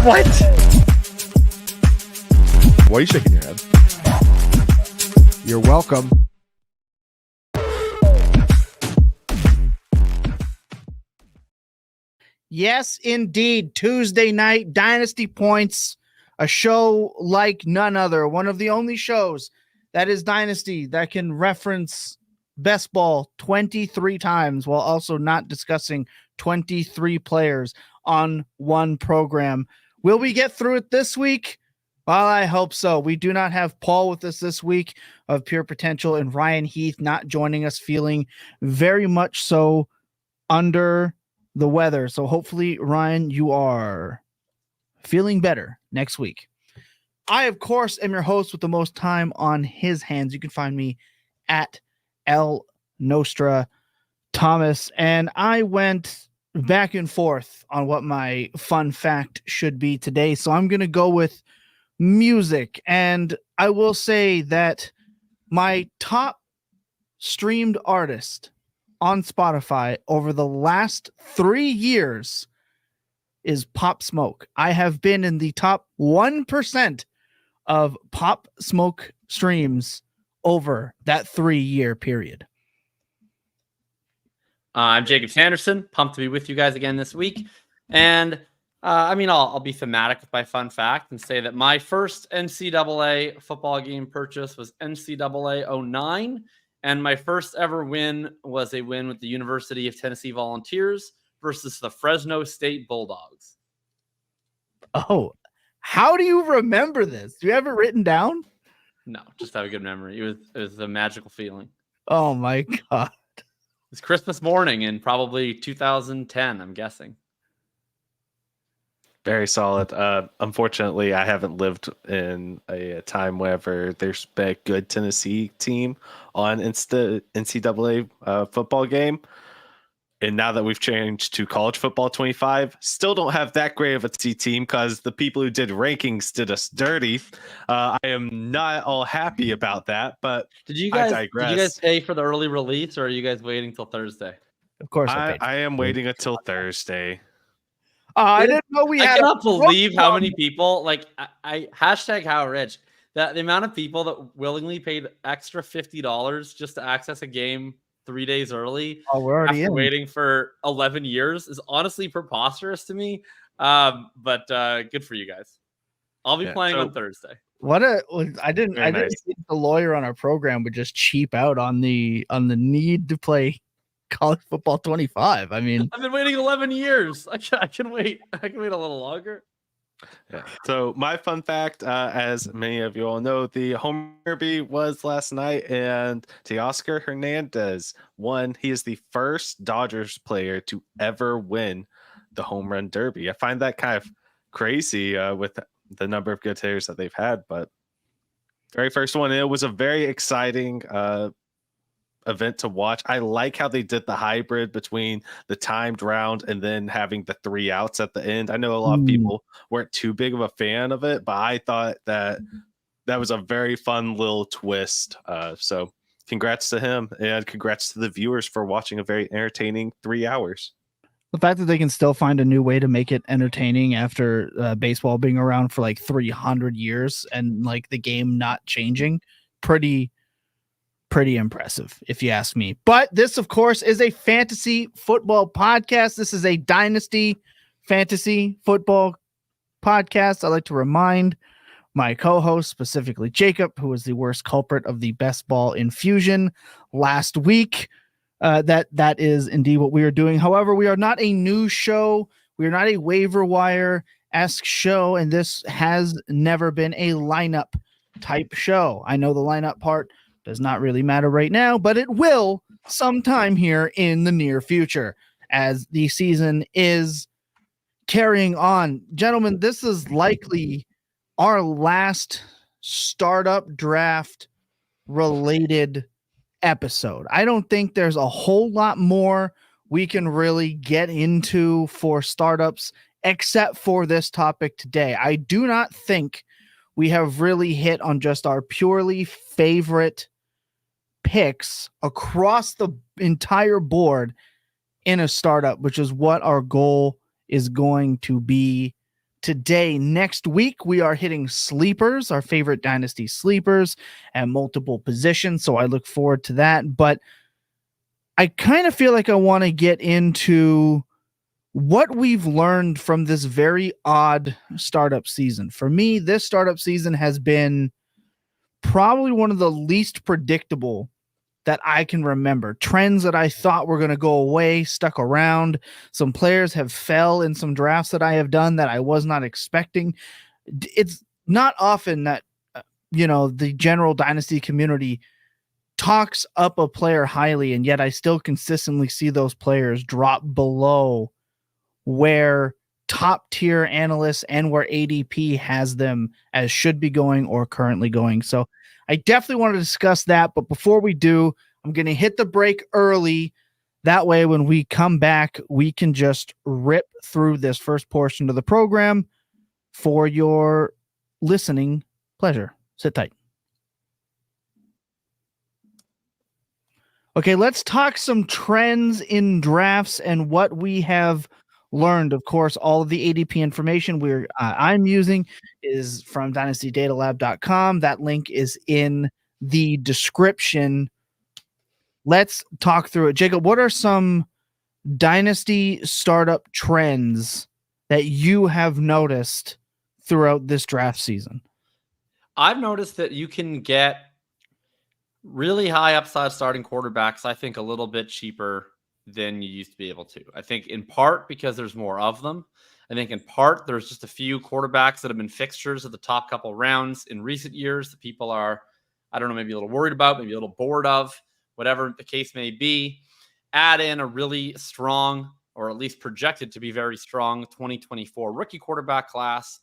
What? Why are you shaking your head? You're welcome. Yes, indeed. Tuesday night, Dynasty Points, a show like none other. One of the only shows that is Dynasty that can reference best ball 23 times while also not discussing 23 players on one program. Will we get through it this week? Well, I hope so. We do not have Paul with us this week of Pure Potential and Ryan Heath not joining us, feeling very much so under the weather. So hopefully, Ryan, you are feeling better next week. I, of course, am your host with the most time on his hands. You can find me at El Nostra Thomas, and I went back and forth on what my fun fact should be today. So I'm going to go with music, and I will say that my top streamed artist on Spotify over the last 3 years is Pop Smoke. I have been in the top 1% of Pop Smoke streams over that 3-year period. I'm Jacob Sanderson, pumped to be with you guys again this week. And I'll be thematic with my fun fact and say that my first NCAA football game purchase was NCAA 09. And my first ever win was a win with the University of Tennessee Volunteers versus the Fresno State Bulldogs. Oh, how do you remember this? Do you have it written down? No, just have a good memory. It was a magical feeling. Oh my God. It's Christmas morning in probably 2010, I'm guessing. Very solid. Unfortunately, I haven't lived in a time whenever there's been a good Tennessee team on NCAA football game. And now that we've changed to college football 25, still don't have that great of a team because the people who did rankings did us dirty. I am not all happy about that, but did you guys pay for the early release, or are you guys waiting till Thursday? Of course, I am waiting until Thursday. I didn't know we had. I cannot believe how many people I hashtag how rich that the amount of people that willingly paid extra $50 just to access a game 3 days early. Oh, we're already waiting for 11 years is honestly preposterous to me. But good for you guys. I'll be playing on Thursday. I didn't think the lawyer on our program would just cheap out on the need to play college football 25. I mean, I've been waiting 11 years. I can wait. I can wait a little longer. Yeah. So my fun fact, as many of you all know, the home derby was last night, and Teoscar Hernandez won. He is the first Dodgers player to ever win the home run derby. I find that kind of crazy with the number of good hitters that they've had, but very first one. It was a very exciting event to watch. I like how they did the hybrid between the timed round and then having the 3 outs at the end. I know a lot of people weren't too big of a fan of it, but I thought that was a very fun little twist. So congrats to him, and congrats to the viewers for watching a very entertaining 3 hours. The fact that they can still find a new way to make it entertaining after baseball being around for like 300 years and like the game not changing, pretty impressive, if you ask me. But this, of course, is a fantasy football podcast. This is a Dynasty fantasy football podcast. I like to remind my co-host, specifically Jacob, who was the worst culprit of the best ball infusion last week, that is indeed what we are doing. However, we are not a news show. We are not a waiver wire-esque show, and this has never been a lineup type show. I know the lineup part does not really matter right now, but it will sometime here in the near future as the season is carrying on. Gentlemen, this is likely our last startup draft related episode. I don't think there's a whole lot more we can really get into for startups except for this topic today. I do not think we have really hit on just our purely favorite picks across the entire board in a startup, which is what our goal is going to be today. Next week, we are hitting sleepers, our favorite dynasty sleepers at multiple positions. So I look forward to that. But I kind of feel like I want to get into what we've learned from this very odd startup season. For me, this startup season has been probably one of the least predictable that I can remember. Trends that I thought were going to go away stuck around. Some players have fell in some drafts that I have done that I was not expecting. It's not often that, the general dynasty community talks up a player highly, and yet I still consistently see those players drop below where top tier analysts and where ADP has them as should be going or currently going. So I definitely want to discuss that. But before we do, I'm going to hit the break early. That way, when we come back, we can just rip through this first portion of the program for your listening pleasure. Sit tight. Okay, let's talk some trends in drafts and what we have learned. Of course, all of the ADP information I'm using is from dynastydatalab.com. That link is in the description. Let's talk through it. Jacob, what are some dynasty startup trends that you have noticed throughout this draft season? I've noticed that you can get really high upside starting quarterbacks, I think, a little bit cheaper than you used to be able to. I think in part because there's more of them. I think in part there's just a few quarterbacks that have been fixtures at the top couple rounds in recent years that people are, I don't know, maybe a little worried about, maybe a little bored of, whatever the case may be. Add in a really strong, or at least projected to be very strong, 2024 rookie quarterback class.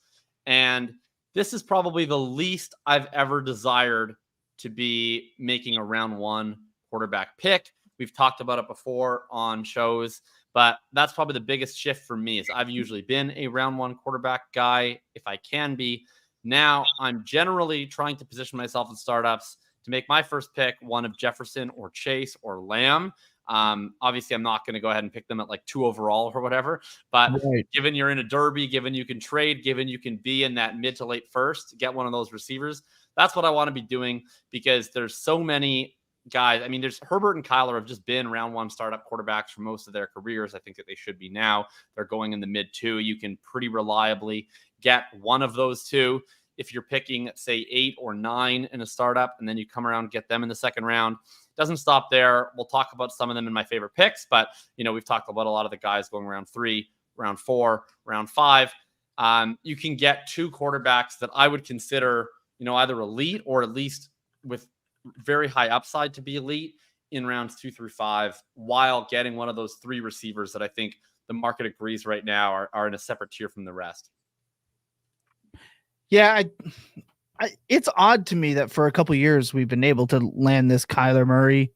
And this is probably the least I've ever desired to be making a round one quarterback pick. We've talked about it before on shows, but that's probably the biggest shift for me. Is I've usually been a round one quarterback guy if I can be. Now I'm generally trying to position myself in startups to make my first pick one of Jefferson or Chase or Lamb. Obviously, I'm not going to go ahead and pick them at like 2 overall or whatever. But given you're in a derby, given you can trade, given you can be in that mid to late first, get one of those receivers. That's what I want to be doing because there's so many guys. I mean, there's Herbert and Kyler have just been round one startup quarterbacks for most of their careers. I think that they should be now. They're going in the mid 2. You can pretty reliably get one of those two. If you're picking, say, 8 or 9 in a startup, and then you come around and get them in the second round, doesn't stop there. We'll talk about some of them in my favorite picks, but we've talked about a lot of the guys going round 3, round 4, round 5. You can get 2 quarterbacks that I would consider, either elite or at least with very high upside to be elite in rounds 2 through 5, while getting one of those 3 receivers that I think the market agrees right now are in a separate tier from the rest. Yeah, it's odd to me that for a couple of years we've been able to land this Kyler Murray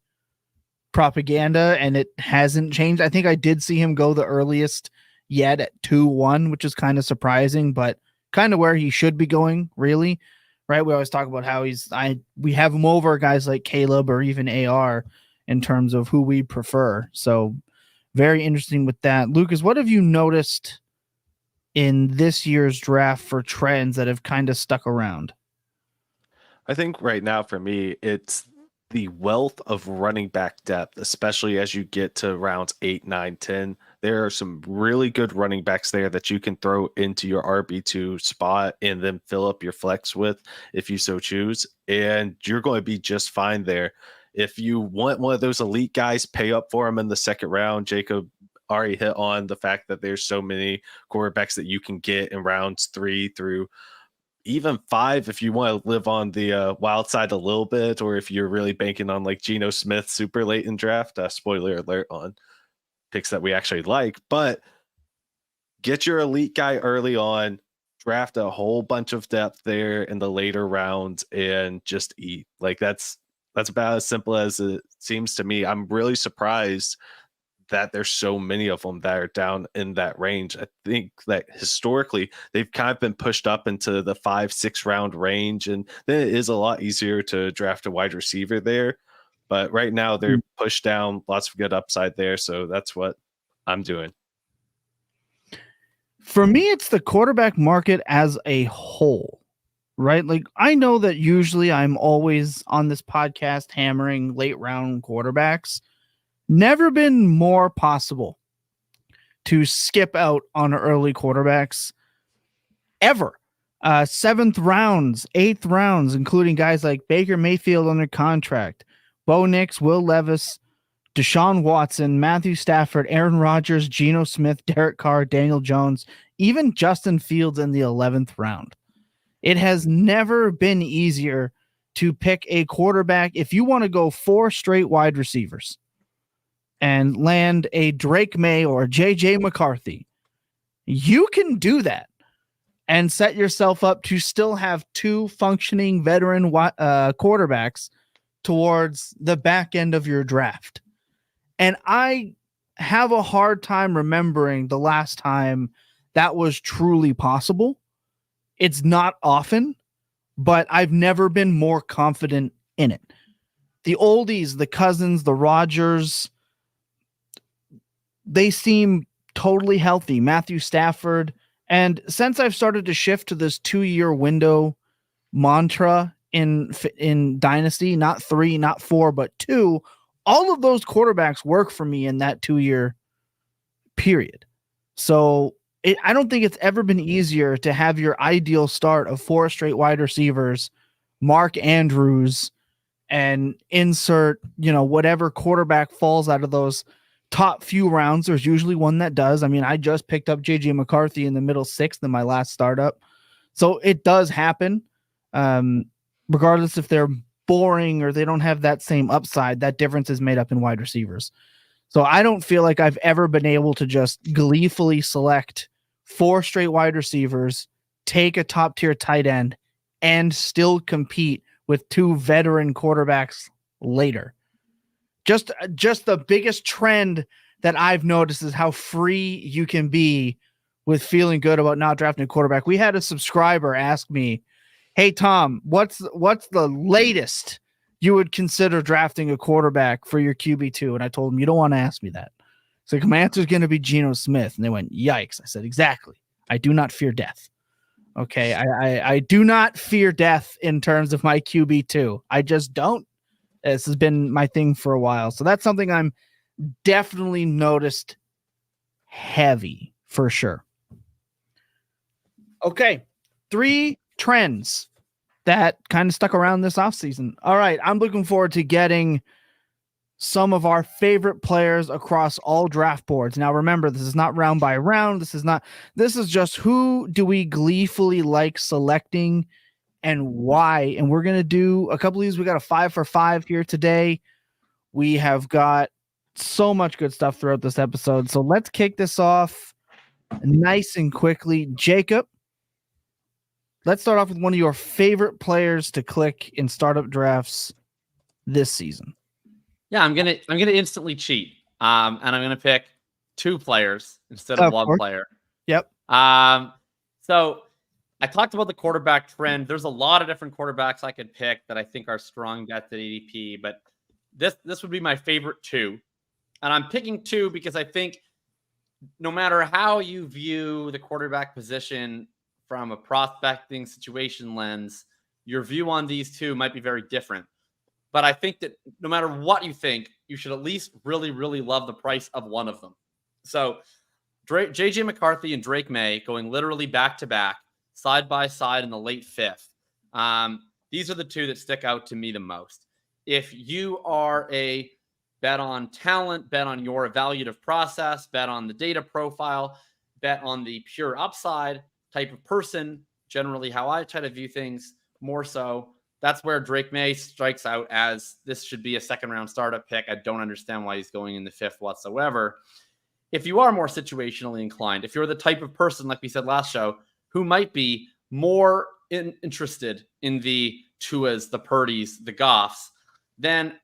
propaganda and it hasn't changed. I think I did see him go the earliest yet at 2-1, which is kind of surprising, but kind of where he should be going, really. Right? We always talk about how we have him over guys like Caleb or even AR in terms of who we prefer. So very interesting with that. Lucas, what have you noticed in this year's draft for trends that have kind of stuck around? I think right now for me, it's the wealth of running back depth, especially as you get to rounds 8, 9, 10. There are some really good running backs there that you can throw into your RB2 spot and then fill up your flex with if you so choose. And you're going to be just fine there. If you want one of those elite guys, pay up for them in the second round. Jacob already hit on the fact that there's so many quarterbacks that you can get in rounds 3 through even 5 if you want to live on the wild side a little bit, or if you're really banking on like Geno Smith super late in draft. Spoiler alert on picks that we actually like, but get your elite guy early on, draft a whole bunch of depth there in the later rounds, and just eat. Like that's about as simple as it seems to me. I'm really surprised that there's so many of them that are down in that range. I think that historically they've kind of been pushed up into the 5-6 round range, and then it is a lot easier to draft a wide receiver there. But right now they're pushed down, lots of good upside there. So that's what I'm doing. For me, it's the quarterback market as a whole, right? Like, I know that usually I'm always on this podcast hammering late round quarterbacks. Never been more possible to skip out on early quarterbacks ever. 7th rounds, 8th rounds, including guys like Baker Mayfield under contract, Bo Nix, Will Levis, Deshaun Watson, Matthew Stafford, Aaron Rodgers, Geno Smith, Derek Carr, Daniel Jones, even Justin Fields in the 11th round. It has never been easier to pick a quarterback if you want to go 4 straight wide receivers and land a Drake May or a JJ McCarthy. You can do that and set yourself up to still have 2 functioning veteran quarterbacks towards the back end of your draft. And I have a hard time remembering the last time that was truly possible. It's not often, but I've never been more confident in it. The oldies, the Cousins, the Rodgers, they seem totally healthy. Matthew Stafford. And since I've started to shift to this 2-year window mantra in Dynasty, not 3, not 4, but 2, all of those quarterbacks work for me in that 2-year period. So I don't think it's ever been easier to have your ideal start of 4 straight wide receivers, Mark Andrews, and insert, whatever quarterback falls out of those top few rounds. There's usually one that does. I mean, I just picked up JJ McCarthy in the middle 6th in my last startup. So it does happen. Regardless if they're boring or they don't have that same upside, that difference is made up in wide receivers. So I don't feel like I've ever been able to just gleefully select 4 straight wide receivers, take a top tier tight end, and still compete with 2 veteran quarterbacks later. Just the biggest trend that I've noticed is how free you can be with feeling good about not drafting a quarterback. We had a subscriber ask me, "Hey Tom, what's the latest you would consider drafting a quarterback for your QB2?" And I told him, "You don't want to ask me that." So my answer is going to be Geno Smith. And they went, "Yikes." I said, "Exactly. I do not fear death." Okay. I do not fear death in terms of my QB2. I just don't. This has been my thing for a while. So that's something I'm definitely noticed heavy for sure. Okay. 3 trends that kind of stuck around this offseason. All right. I'm looking forward to getting some of our favorite players across all draft boards. Now, remember, this is not round by round. This is just who do we gleefully like selecting and why. And we're going to do a couple of these. We got a 5 for 5 here today. We have got so much good stuff throughout this episode. So let's kick this off nice and quickly. Jacob, let's start off with one of your favorite players to click in startup drafts this season. Yeah, I'm gonna instantly cheat. And I'm gonna pick 2 players instead of 1 player. Yep. So I talked about the quarterback trend. There's a lot of different quarterbacks I could pick that I think are strong bets at ADP, but this would be my favorite 2. And I'm picking 2 because I think no matter how you view the quarterback position from a prospecting situation lens, your view on these 2 might be very different. But I think that no matter what you think, you should at least really, really love the price of one of them. So JJ McCarthy and Drake May going literally back to back, side by side in the late 5th. These are the 2 that stick out to me the most. If you are a bet on talent, bet on your evaluative process, bet on the data profile, bet on the pure upside type of person, generally how I try to view things more so, that's where Drake May strikes out as this should be a 2nd round startup pick. I don't understand why he's going in the 5th whatsoever. If you are more situationally inclined, if you're the type of person, like we said last show, who might be more interested in the Tuas, the Purdy's, the Goffs, then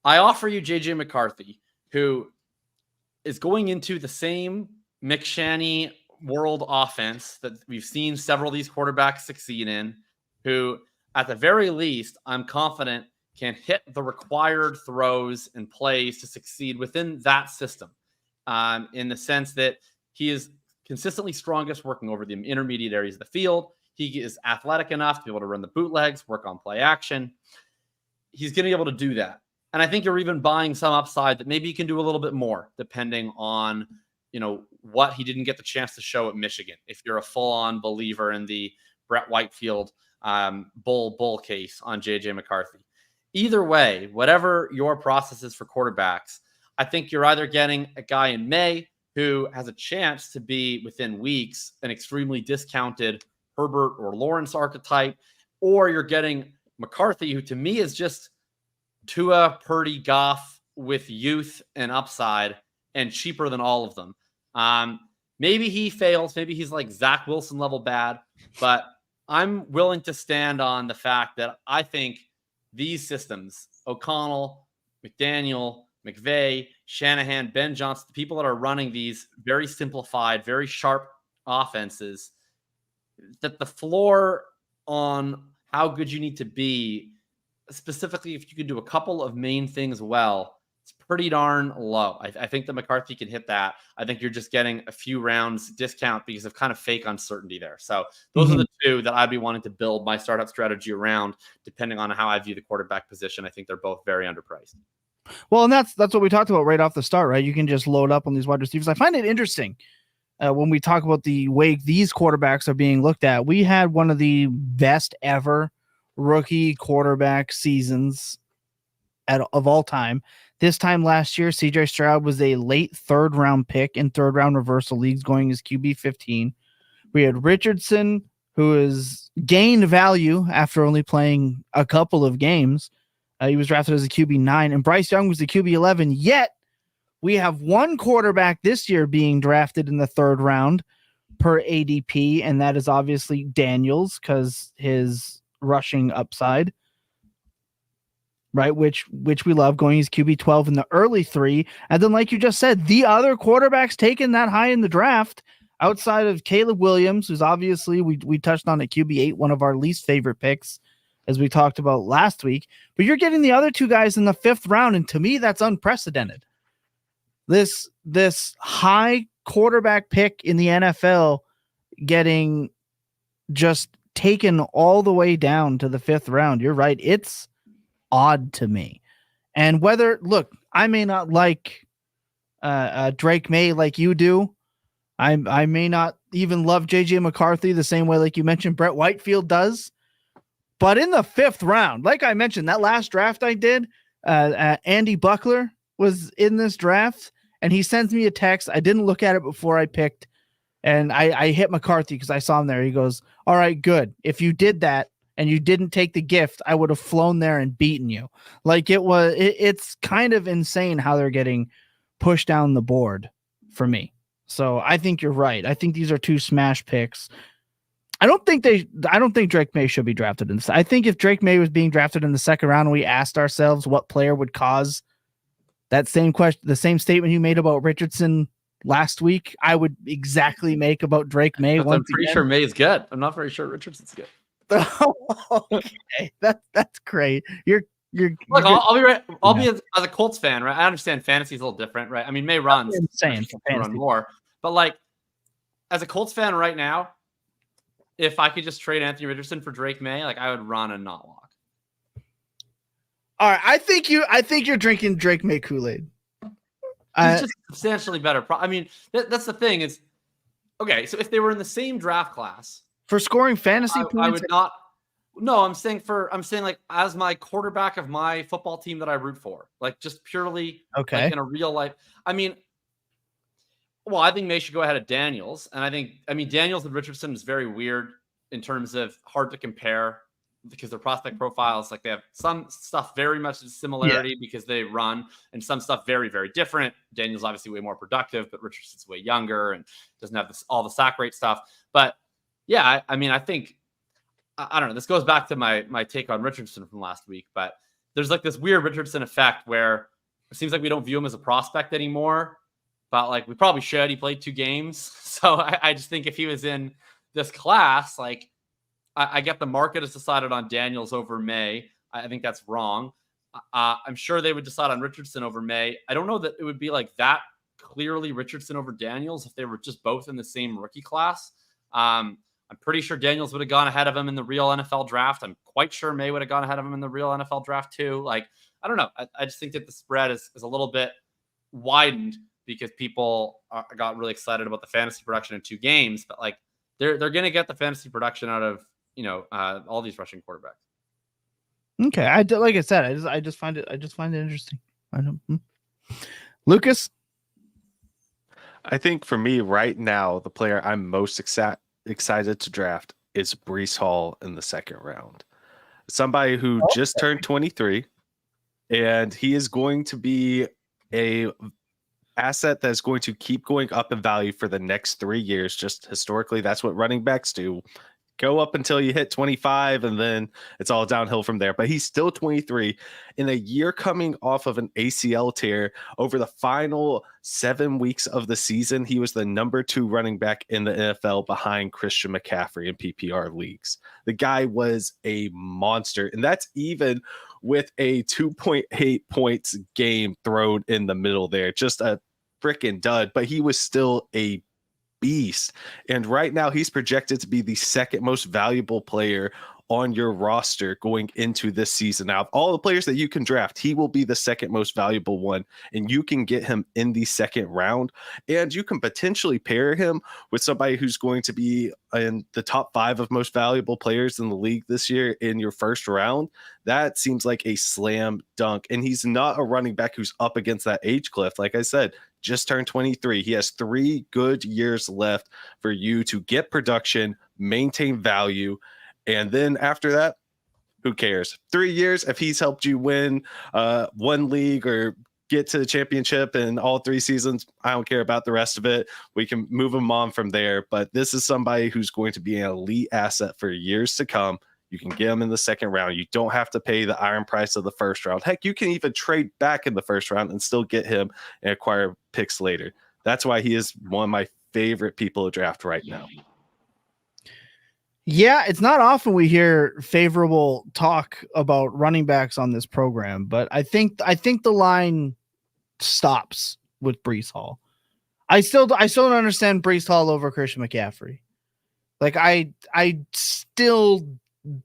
I offer you JJ McCarthy, who is going into the same McShanny world offense that we've seen several of these quarterbacks succeed in, who at the very least, I'm confident can hit the required throws and plays to succeed within that system, in the sense that he is consistently strongest working over the intermediate areas of the field. He is athletic enough to be able to run the bootlegs, work on play action. He's going to be able to do that. And I think you're even buying some upside that maybe he can do a little bit more depending on, what he didn't get the chance to show at Michigan. If you're a full-on believer in the Brett Whitefield bull case on JJ McCarthy. Either way, whatever your process is for quarterbacks, I think you're either getting a guy in Maye who has a chance to be within weeks an extremely discounted Herbert or Lawrence archetype, or you're getting McCarthy, who to me is just Tua, Purdy, Goff with youth and upside and cheaper than all of them. Maybe he fails. Maybe he's like Zach Wilson level bad, but I'm willing to stand on the fact that I think these systems, O'Connell, McDaniel, McVay, Shanahan, Ben Johnson, the people that are running these very simplified, very sharp offenses, that the floor on how good you need to be, specifically if you can do a couple of main things well, it's pretty darn low. I think that McCarthy can hit that. I think you're just getting a few rounds discount because of kind of fake uncertainty there. So those are the two that I'd be wanting to build my startup strategy around, depending on how I view the quarterback position. I think they're both very underpriced. Well, and that's what we talked about right off the start, right? You can just load up on these wide receivers. I find it interesting when we talk about the way these quarterbacks are being looked at. We had one of the best ever rookie quarterback seasons of all time. This time last year, CJ Stroud was a late third-round pick in third-round reversal leagues going as QB 15. We had Richardson, who has gained value after only playing a couple of games. He was drafted as a QB 9, and Bryce Young was the QB 11. Yet, we have one quarterback this year being drafted in the third round per ADP, and that is obviously Daniels because his rushing upside, right? Which we love, going as QB 12 in the early 3. And then, like you just said, the other quarterbacks taken that high in the draft outside of Caleb Williams, who's obviously we touched on at QB 8, one of our least favorite picks, as we talked about last week. But you're getting the other two guys in the 5th round, and to me, that's unprecedented. This high quarterback pick in the NFL getting just taken all the way down to the 5th round. You're right. It's odd to me. And look, I may not like Drake Maye like you do. I may not even love JJ McCarthy the same way, like you mentioned, Brett Whitefield does. But in the 5th round, like I mentioned, that last draft I did, Andy Buckler was in this draft, and he sends me a text. I didn't look at it before I picked, and I hit McCarthy because I saw him there. He goes, "All right, good. If you did that and you didn't take the gift, I would have flown there and beaten you." Like it's kind of insane how they're getting pushed down the board for me. So I think you're right. I think these are two smash picks. I don't think Drake Maye should be drafted in this. I think if Drake Maye was being drafted in the 2nd round, we asked ourselves what player would cause that same question, the same statement you made about Richardson last week, I would exactly make about Drake Maye. I'm pretty sure Maye's good. I'm not very sure Richardson's good. Okay, that's great. You're look. I'll be right. I'll be as a Colts fan, right? I understand fantasy's a little different, right? I mean, Maye runs insane. Run more, but like as a Colts fan right now, if I could just trade Anthony Richardson for Drake Maye, like I would run and not walk. All right, I think you're drinking Drake Maye Kool-Aid. He's just substantially better. I mean, that's the thing is, okay, so if they were in the same draft class for scoring fantasy points, I would not. No, I'm saying like as my quarterback of my football team that I root for, like just purely okay like in a real life. I mean, well, I think Maye should go ahead of Daniels, and I mean Daniels and Richardson is very weird in terms of hard to compare because their prospect profiles, like they have some stuff very much similarity because they run, and some stuff very, very different. Daniel's obviously way more productive, but Richardson's way younger and doesn't have all the sack rate stuff. But yeah, I mean, I think, I don't know. This goes back to my take on Richardson from last week, but there's like this weird Richardson effect where it seems like we don't view him as a prospect anymore, but like we probably should. He played 2 games. So I just think if he was in this class, like, I get the market has decided on Daniels over Maye. I think that's wrong. I'm sure they would decide on Richardson over Maye. I don't know that it would be like that clearly Richardson over Daniels if they were just both in the same rookie class. I'm pretty sure Daniels would have gone ahead of him in the real NFL draft. I'm quite sure Maye would have gone ahead of him in the real NFL draft too. Like, I don't know. I just think that the spread is a little bit widened because people got really excited about the fantasy production in 2 games, but like they're going to get the fantasy production out of, all these rushing quarterbacks. Okay. Like I said, I just find it interesting. I don't. Lucas. I think for me right now, the player I'm most excited to draft is Breece Hall in the second round. Somebody who just turned 23, and he is going to be a asset that's going to keep going up in value for the next 3 years. Just historically, that's what running backs do. Go up until you hit 25, and then it's all downhill from there. But he's still 23 in a year coming off of an ACL tear. Over the final 7 weeks of the season, he was the number 2 running back in the NFL behind Christian McCaffrey in PPR leagues. The guy was a monster, and that's even with a 2.8 points game thrown in the middle there. Just a freaking dud, but he was still a beast. And right now he's projected to be the second most valuable player on your roster going into this season. Now, of all the players that you can draft, he will be the second most valuable one, and you can get him in the second round, and you can potentially pair him with somebody who's going to be in the top 5 of most valuable players in the league this year in your first round. That seems like a slam dunk, and he's not a running back who's up against that age cliff. Like I said, just turned 23. He has 3 good years left for you to get production, maintain value, and then after that, who cares? 3 years, if he's helped you win one league or get to the championship in all 3 seasons, I don't care about the rest of it. We can move him on from there. But this is somebody who's going to be an elite asset for years to come. You can get him in the second round. You don't have to pay the iron price of the first round. Heck, you can even trade back in the first round and still get him and acquire picks later. That's why he is one of my favorite people to draft right now. Yeah, it's not often we hear favorable talk about running backs on this program, but I think the line stops with Breece Hall. I still don't understand Breece Hall over Christian McCaffrey. Like I still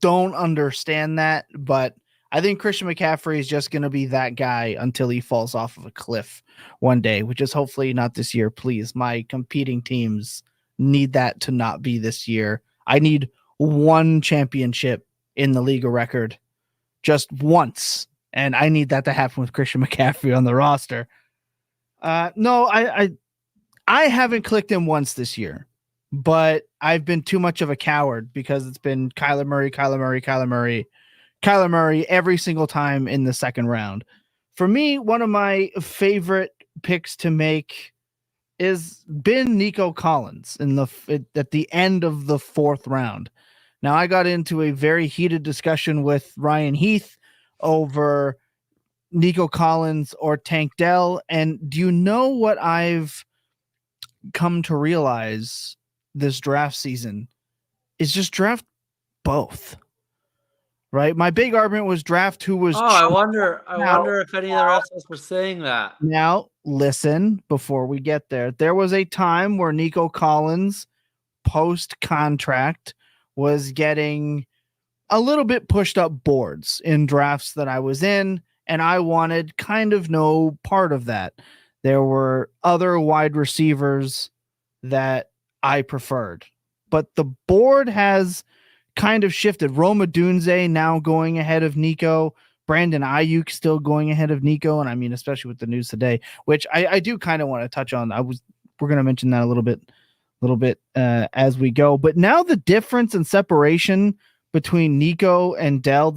don't understand that, but I think Christian McCaffrey is just going to be that guy until he falls off of a cliff one day, which is hopefully not this year. Please, my competing teams need that to not be this year. I need 1 championship in the league of record, just once, and I need that to happen with Christian McCaffrey on the roster. No, I haven't clicked him once this year, but I've been too much of a coward because it's been Kyler Murray every single time in the second round. For me, one of my favorite picks to make is been Nico Collins at the end of the 4th round. Now, I got into a very heated discussion with Ryan Heath over Nico Collins or Tank Dell. And do you know what I've come to realize this draft season is just draft both, right? My big argument was draft who was. I wonder if any of the rest of us were saying that. Now, listen, before we get there, there was a time where Nico Collins post contract was getting a little bit pushed up boards in drafts that I was in, and I wanted kind of no part of that. There were other wide receivers that I preferred, but the board has kind of shifted. Rome Odunze now going ahead of Nico, Brandon Ayuk still going ahead of Nico, and I mean, especially with the news today, which I do kind of want to touch on. We're going to mention that a little bit as we go. But now the difference and separation between Nico and Dell,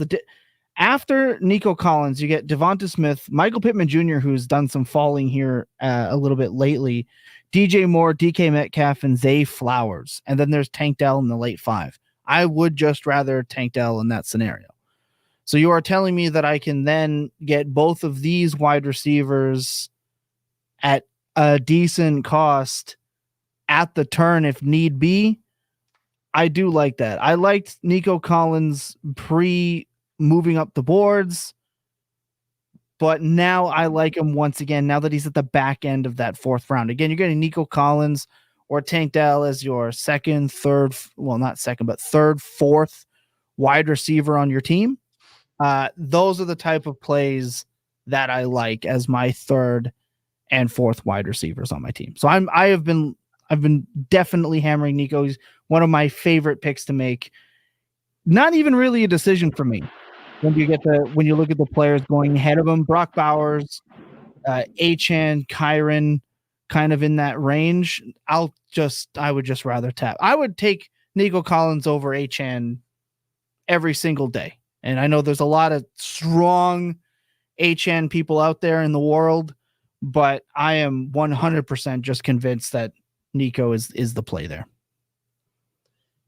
after Nico Collins, you get Devonta Smith, Michael Pittman Jr., who's done some falling here a little bit lately, DJ Moore, DK Metcalf, and Zay Flowers. And then there's Tank Dell in the late 5. I would just rather Tank Dell in that scenario. So you are telling me that I can then get both of these wide receivers at a decent cost at the turn if need be. I do like that. I liked Nico Collins pre moving up the boards. but now I like him once again, now that he's at the back end of that 4th round. Again, you're getting Nico Collins or Tank Dell as your second, third, well, not second, but third, 4th wide receiver on your team. Those are the type of plays that I like as my 3rd and 4th wide receivers on my team. So I've been definitely hammering Nico. He's one of my favorite picks to make. Not even really a decision for me. When you look at the players going ahead of him, Brock Bowers, Achane, Kyron, kind of in that range. I would just rather tap. I would take Nico Collins over Achane every single day. And I know there's a lot of strong Achane people out there in the world, but I am 100% just convinced that Nico is the play there.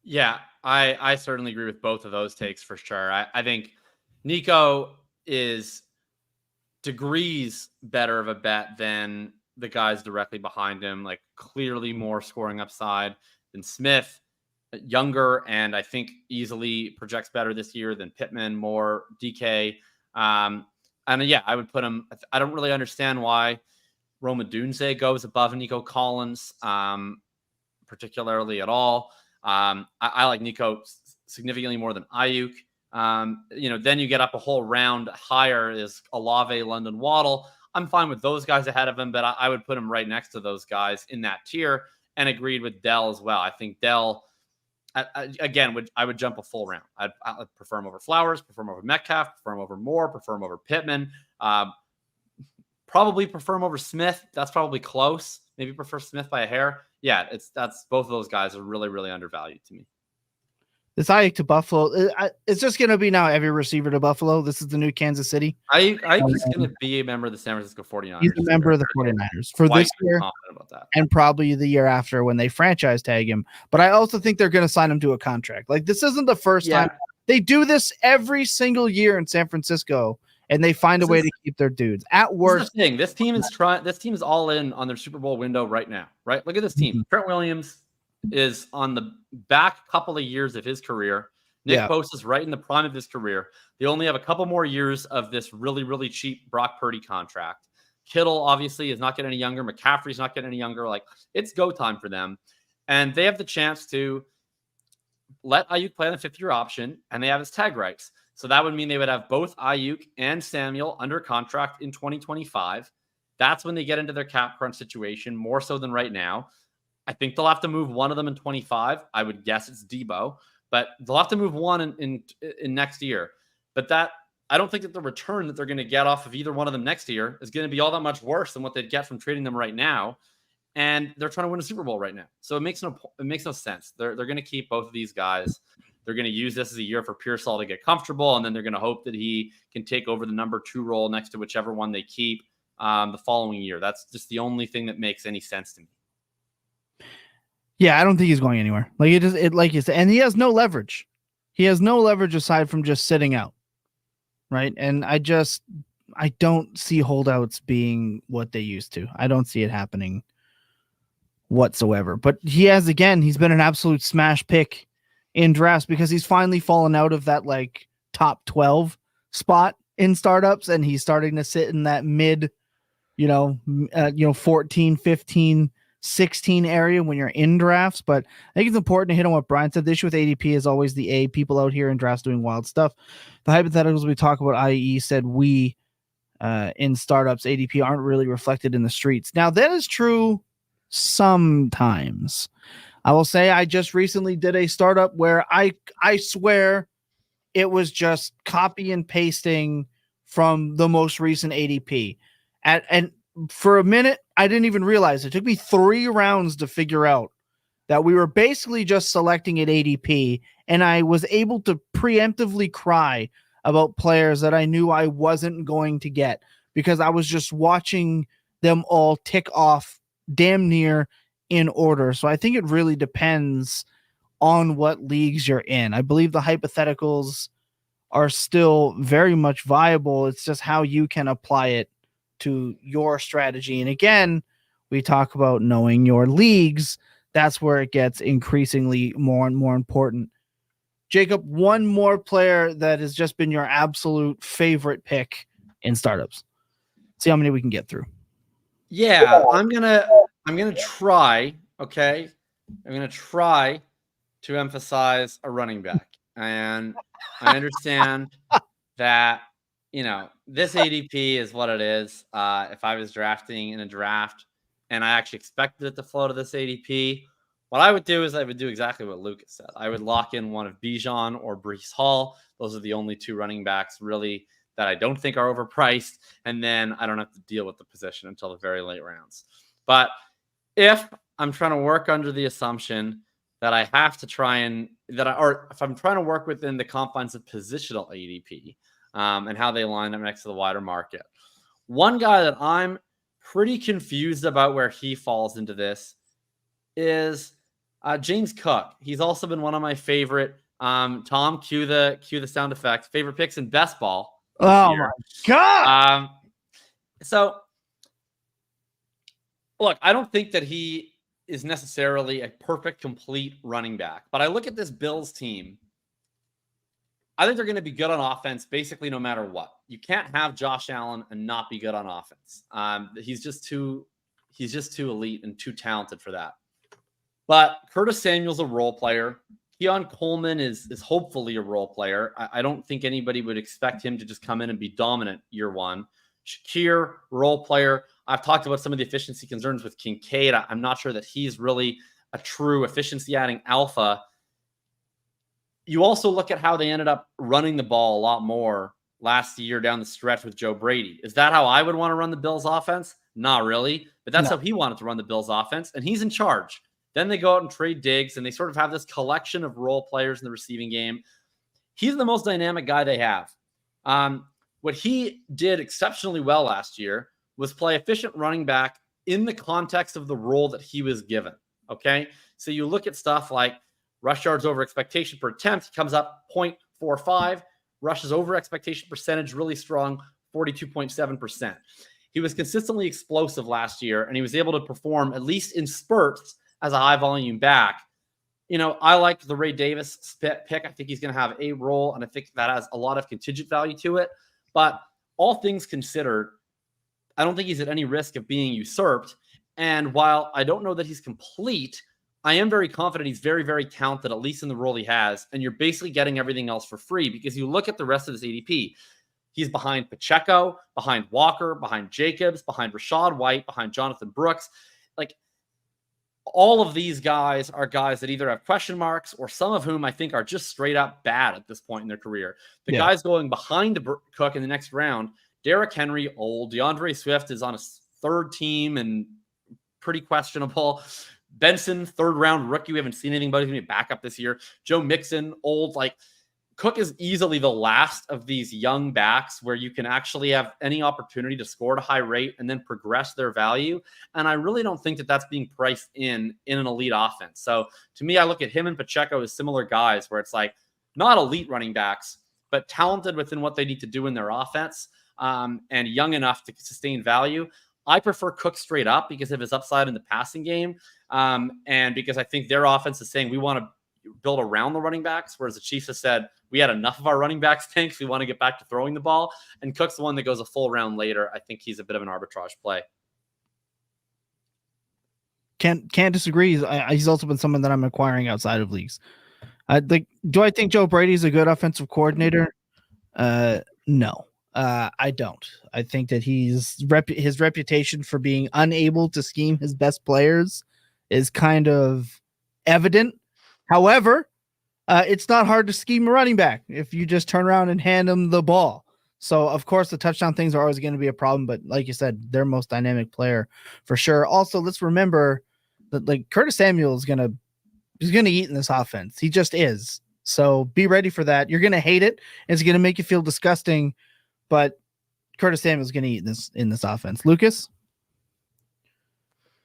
Yeah, I certainly agree with both of those takes for sure. I think Nico is degrees better of a bet than the guys directly behind him, like clearly more scoring upside than Smith, younger, and I think easily projects better this year than Pittman, more DK. And yeah, I would put him. I don't really understand why Rome Odunze goes above Nico Collins, particularly at all. I like Nico significantly more than Ayuk. Then you get up a whole round higher is Olave, London, Waddle. I'm fine with those guys ahead of him, but I would put him right next to those guys in that tier, and agreed with Dell as well. I think Dell, I would jump a full round. I'd prefer him over Flowers, prefer him over Metcalf, prefer him over Moore, prefer him over Pittman. Probably prefer him over Smith. That's probably close. Maybe prefer Smith by a hair. Yeah, that's both of those guys are really, really undervalued to me. This Ayuk to Buffalo, it's just going to be now every receiver to Buffalo. This is the new Kansas City. Ayuk is going to be a member of the San Francisco 49ers. He's a member of the 49ers for this year about that. And probably the year after when they franchise tag him. But I also think they're going to sign him to a contract. Like, this isn't the first time. They do this every single year in San Francisco, and they find a way to keep their dudes. At worst, this team is all in on their Super Bowl window right now. Right? Look at this team. Trent Williams is on the back couple of years of his career. Nick Bosa is right in the prime of his career. They only have a couple more years of this really, really cheap Brock Purdy contract. Kittle obviously is not getting any younger. McCaffrey's not getting any younger. Like, it's go time for them. And they have the chance to let Ayuk play on the 5th-year option, and they have his tag rights. So that would mean they would have both Ayuk and Samuel under contract in 2025. That's when they get into their cap crunch situation, more so than right now. I think they'll have to move one of them in 25. I would guess it's Debo, but they'll have to move one in next year. But that, I don't think that the return that they're going to get off of either one of them next year is going to be all that much worse than what they'd get from trading them right now. And they're trying to win a Super Bowl right now. So it makes no sense. They're going to keep both of these guys. They're going to use this as a year for Pearsall to get comfortable, and then they're going to hope that he can take over the number 2 role next to whichever one they keep the following year. That's just the only thing that makes any sense to me. Yeah, I don't think he's going anywhere. Like, like you said, and he has no leverage. He has no leverage aside from just sitting out, right? And I don't see holdouts being what they used to. I don't see it happening whatsoever. But he's been an absolute smash pick in drafts because he's finally fallen out of that like top 12 spot in startups, and he's starting to sit in that mid, 14, 15, 16 area when you're in drafts. But I think it's important to hit on what Brian said. The issue with ADP is always the A. People out here in drafts doing wild stuff. The hypotheticals we talk about, i.e. said we in startups, ADP aren't really reflected in the streets. Now, that is true sometimes. I will say I just recently did a startup where I swear it was just copy and pasting from the most recent ADP. And for a minute, I didn't even realize. It took me 3 rounds to figure out that we were basically just selecting at ADP, and I was able to preemptively cry about players that I knew I wasn't going to get because I was just watching them all tick off damn near in order. So I think it really depends on what leagues you're in. I believe the hypotheticals are still very much viable. It's just how you can apply it to your strategy. And again, we talk about knowing your leagues. That's where it gets increasingly more and more important. Jacob, one more player that has just been your absolute favorite pick in startups. See how many we can get through. Yeah, I'm gonna try. Okay, I'm gonna try to emphasize a running back, and I understand that this ADP is what it is. If I was drafting in a draft and I actually expected it to flow to this ADP, what I would do is I would do exactly what Lucas said. I would lock in one of Bijan or Breece Hall. Those are the only two running backs really that I don't think are overpriced. And then I don't have to deal with the position until the very late rounds. But if I'm trying to work under the assumption that I have to try and or if I'm trying to work within the confines of positional ADP and how they line up next to the wider market, one guy that I'm pretty confused about where he falls into this is James Cook. He's also been one of my favorite. Tom, cue the sound effects. Favorite picks in best ball. Oh my god! So look, I don't think that he is necessarily a perfect, complete running back, but I look at this Bills team. I think they're going to be good on offense, basically no matter what. You can't have Josh Allen and not be good on offense. He's just too elite and too talented for that. But Curtis Samuel's a role player. Keon Coleman is hopefully a role player. I don't think anybody would expect him to just come in and be dominant year one. Shakir, role player. I've talked about some of the efficiency concerns with Kincaid. I'm not sure that he's really a true efficiency-adding alpha. You also look at how they ended up running the ball a lot more last year down the stretch with Joe Brady. Is that how I would want to run the Bills offense? Not really, but that's how he wanted to run the Bills offense, and he's in charge. Then they go out and trade Diggs, and they sort of have this collection of role players in the receiving game. He's the most dynamic guy they have. What he did exceptionally well last year was play efficient running back in the context of the role that he was given. Okay, so you look at stuff like rush yards over expectation per attempt. He comes up 0.45. Rushes over expectation percentage, really strong, 42.7%. He was consistently explosive last year, and he was able to perform, at least in spurts, as a high-volume back. I like the Ray Davis pick. I think he's going to have a role, and I think that has a lot of contingent value to it. But all things considered, I don't think he's at any risk of being usurped. And while I don't know that he's complete, I am very confident he's very, very talented, at least in the role he has. And you're basically getting everything else for free because you look at the rest of this ADP. He's behind Pacheco, behind Walker, behind Jacobs, behind Rashad White, behind Jonathan Brooks. Like, all of these guys are guys that either have question marks or some of whom I think are just straight up bad at this point in their career. The guys going behind Cook in the next round, Derrick Henry, old. DeAndre Swift is on a third team and pretty questionable. Benson, third round rookie. We haven't seen anything about him. He's going to be back up this year. Joe Mixon, old. Like, Cook is easily the last of these young backs where you can actually have any opportunity to score at a high rate and then progress their value. And I really don't think that that's being priced in an elite offense. So to me, I look at him and Pacheco as similar guys where it's like not elite running backs, but talented within what they need to do in their offense and young enough to sustain value. I prefer Cook straight up because of his upside in the passing game. And because I think their offense is saying we want to build around the running backs, whereas the Chiefs have said we had enough of our running backs tanks. We want to get back to throwing the ball. And Cook's the one that goes a full round later. I think he's a bit of an arbitrage play. Can't disagree. He's also been someone that I'm acquiring outside of leagues. Do I think Joe Brady's a good offensive coordinator? No, I don't. I think that his reputation for being unable to scheme his best players is kind of evident. However, it's not hard to scheme a running back if you just turn around and hand them the ball. So, of course, the touchdown things are always going to be a problem. But like you said, their most dynamic player for sure. Also, let's remember that Curtis Samuel is going to eat in this offense. He just is. So be ready for that. You're going to hate it. It's going to make you feel disgusting. But Curtis Samuel is going to eat in this offense. Lucas?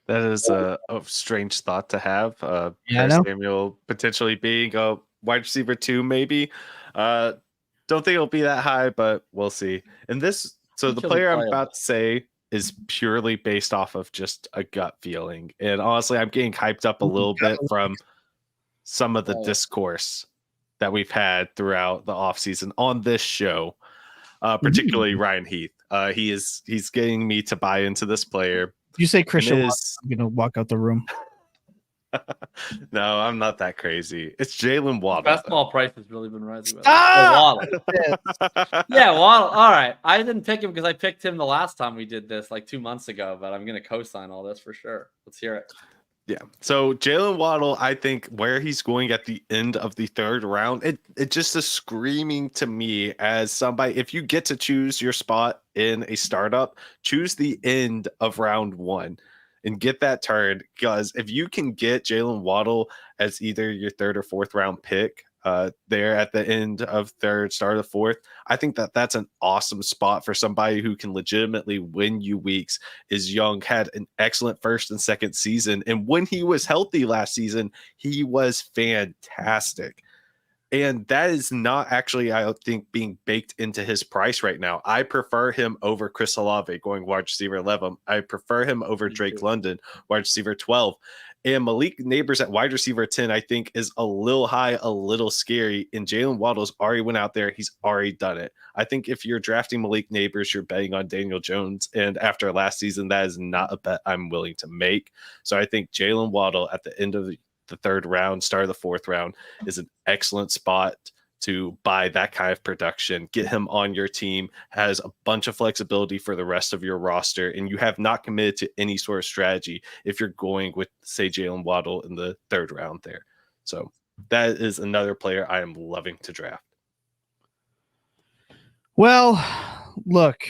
That is a strange thought to have. Curtis Samuel potentially being a wide receiver 2, maybe. Don't think it'll be that high, but we'll see. And this, so the player I'm about to say is purely based off of just a gut feeling. And honestly, I'm getting hyped up a little bit from some of the discourse that we've had throughout the offseason on this show, particularly Ryan Heath. He's getting me to buy into this player. You say Christian, I'm going to walk out the room. No, I'm not that crazy. It's Jaylen Waddle. Best ball price has really been rising. Waddle. Yeah, Waddle. All right. I didn't pick him because I picked him the last time we did this, like 2 months ago, but I'm going to co-sign all this for sure. Let's hear it. Yeah. So Jaylen Waddle, I think where he's going at the end of the third round, it just is screaming to me as somebody, if you get to choose your spot in a startup, choose the end of round 1 and get that turn. Because if you can get Jaylen Waddle as either your third or fourth round pick there at the end of third, start of fourth, I think that's an awesome spot for somebody who can legitimately win you weeks, is young, had an excellent first and second season. And when he was healthy last season, he was fantastic. And that is not actually, I think, being baked into his price right now. I prefer him over Chris Olave going wide receiver 11. I prefer him over Drake London, wide receiver 12. And Malik Neighbors at wide receiver 10, I think, is a little high, a little scary. And Jaylen Waddle's already went out there. He's already done it. I think if you're drafting Malik Neighbors, you're betting on Daniel Jones. And after last season, that is not a bet I'm willing to make. So I think Jaylen Waddle at the end of the third round, start of the fourth round, is an excellent spot to buy that kind of production, get him on your team, has a bunch of flexibility for the rest of your roster, and you have not committed to any sort of strategy if you're going with, say, Jaylen Waddle in the third round there. So that is another player I am loving to draft. Well, look,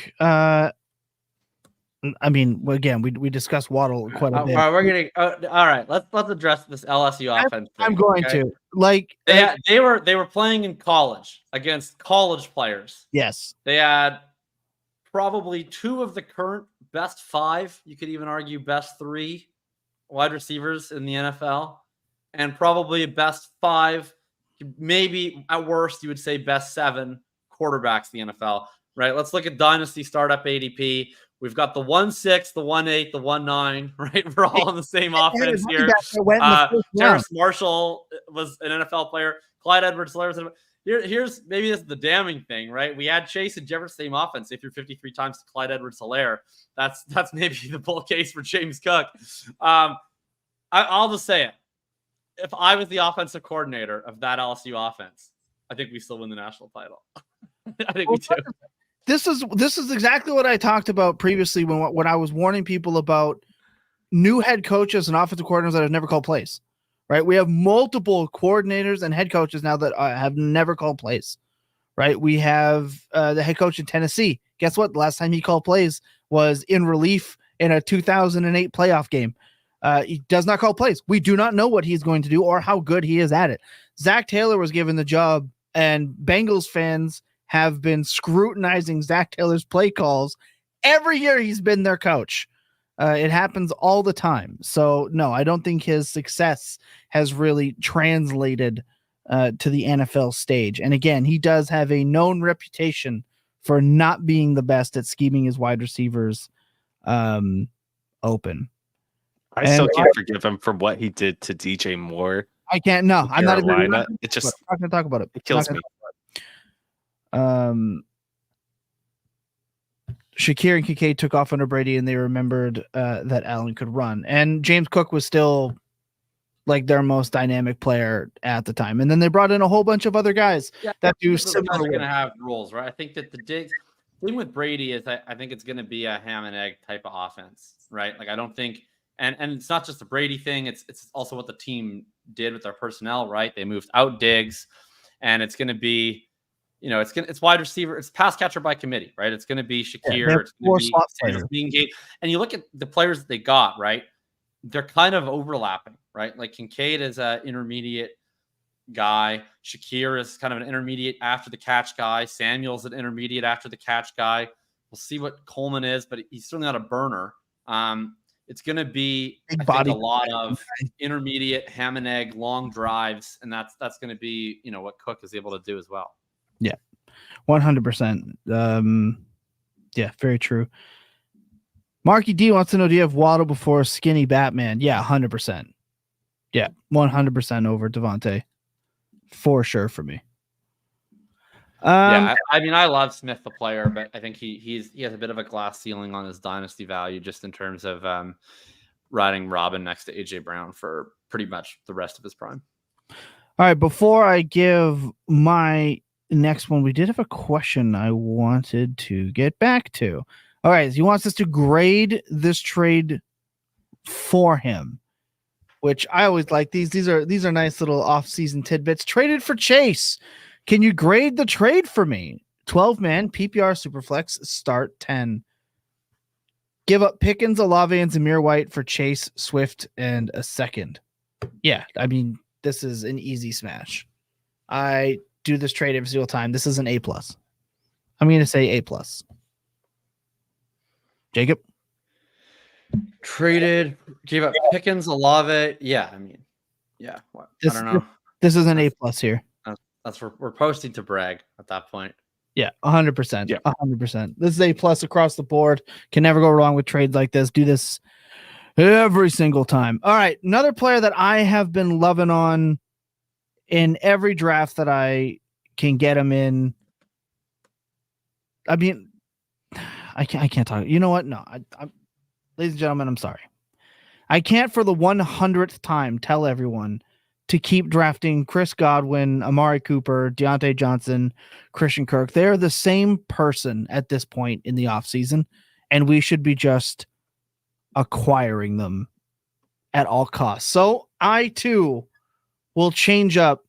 I mean, again, we discussed Waddle quite a bit. We're gonna all right. Let's address this LSU offense. I'm going to they were playing in college against college players. Yes, they had probably 2 of the current best 5. You could even argue best 3 wide receivers in the NFL, and probably best 5, maybe at worst you would say best 7 quarterbacks in the NFL. Right? Let's look at Dynasty Startup ADP. We've got the 1-6, the 1-8, the 1-9, right? We're all on the same offense here. Terrace Marshall was an NFL player. Clyde Edwards-Helaire. Here's maybe this is the damning thing, right? We had Chase and Jefferson same offense. If you're 53 times to Clyde Edwards-Helaire, that's maybe the bull case for James Cook. I'll just say it. If I was the offensive coordinator of that LSU offense, I think we still win the national title. I think we do. This is exactly what I talked about previously when I was warning people about new head coaches and offensive coordinators that have never called plays. Right? We have multiple coordinators and head coaches now that have never called plays. Right? We have the head coach in Tennessee. Guess what? The last time he called plays was in relief in a 2008 playoff game. He does not call plays. We do not know what he's going to do or how good he is at it. Zach Taylor was given the job, and Bengals fans have been scrutinizing Zach Taylor's play calls every year he's been their coach. It happens all the time. So, no, I don't think his success has really translated to the NFL stage. And again, he does have a known reputation for not being the best at scheming his wide receivers open. I still can't forgive him for what he did to DJ Moore. I can't. No, I'm not even. It just, I'm not going to talk about it. It kills me. Shakir and Kincaid took off under Brady, and they remembered that Allen could run. And James Cook was still like their most dynamic player at the time. And then they brought in a whole bunch of other guys that do similar. They're going to have rules, right? I think that the thing with Brady is I think it's going to be a ham and egg type of offense, right? Like I don't think, and it's not just the Brady thing. It's also what the team did with their personnel, right? They moved out Diggs, and it's going to be. It's wide receiver, it's pass catcher by committee, right? It's going to be Shakir, it's going to be Kincaid. And you look at the players that they got, right? They're kind of overlapping, right? Like Kincaid is an intermediate guy. Shakir is kind of an intermediate after the catch guy. Samuel's an intermediate after the catch guy. We'll see what Coleman is, but he's certainly not a burner. It's going to be a lot of intermediate ham and egg, long drives, and that's going to be what Cook is able to do as well. Yeah, 100%. Yeah, very true. Marky D wants to know, do you have Waddle before Skinny Batman? Yeah, 100%. Yeah, 100% over Devontae. For sure for me. I mean, I love Smith the player, but I think he has a bit of a glass ceiling on his dynasty value just in terms of riding Robin next to AJ Brown for pretty much the rest of his prime. All right, before I give my next one, we did have a question I wanted to get back to. All right, he wants us to grade this trade for him, which I always like. These are nice little off-season tidbits. Traded for Chase. Can you grade the trade for me? 12-man PPR Superflex start 10. Give up Pickens, Olave, and Zamir White for Chase, Swift, and a second. Yeah, I mean, this is an easy smash. I do this trade every single time. This is an A+. I'm going to say A+. Jacob? Traded, gave up Pickens, Olave. Yeah, I mean, yeah. What? I don't know. This is an A+ here. That's we're posting to brag at that point. Yeah, 100%. Yeah. 100%. This is A+ across the board. Can never go wrong with trades like this. Do this every single time. All right, another player that I have been loving on in every draft that I can get him in. I mean, I can't talk. You know what? No, I'm ladies and gentlemen, I'm sorry. I can't for the 100th time tell everyone to keep drafting Chris Godwin, Amari Cooper, Deontay Johnson, Christian Kirk. They're the same person at this point in the offseason, and we should be just acquiring them at all costs. So I, too, will change up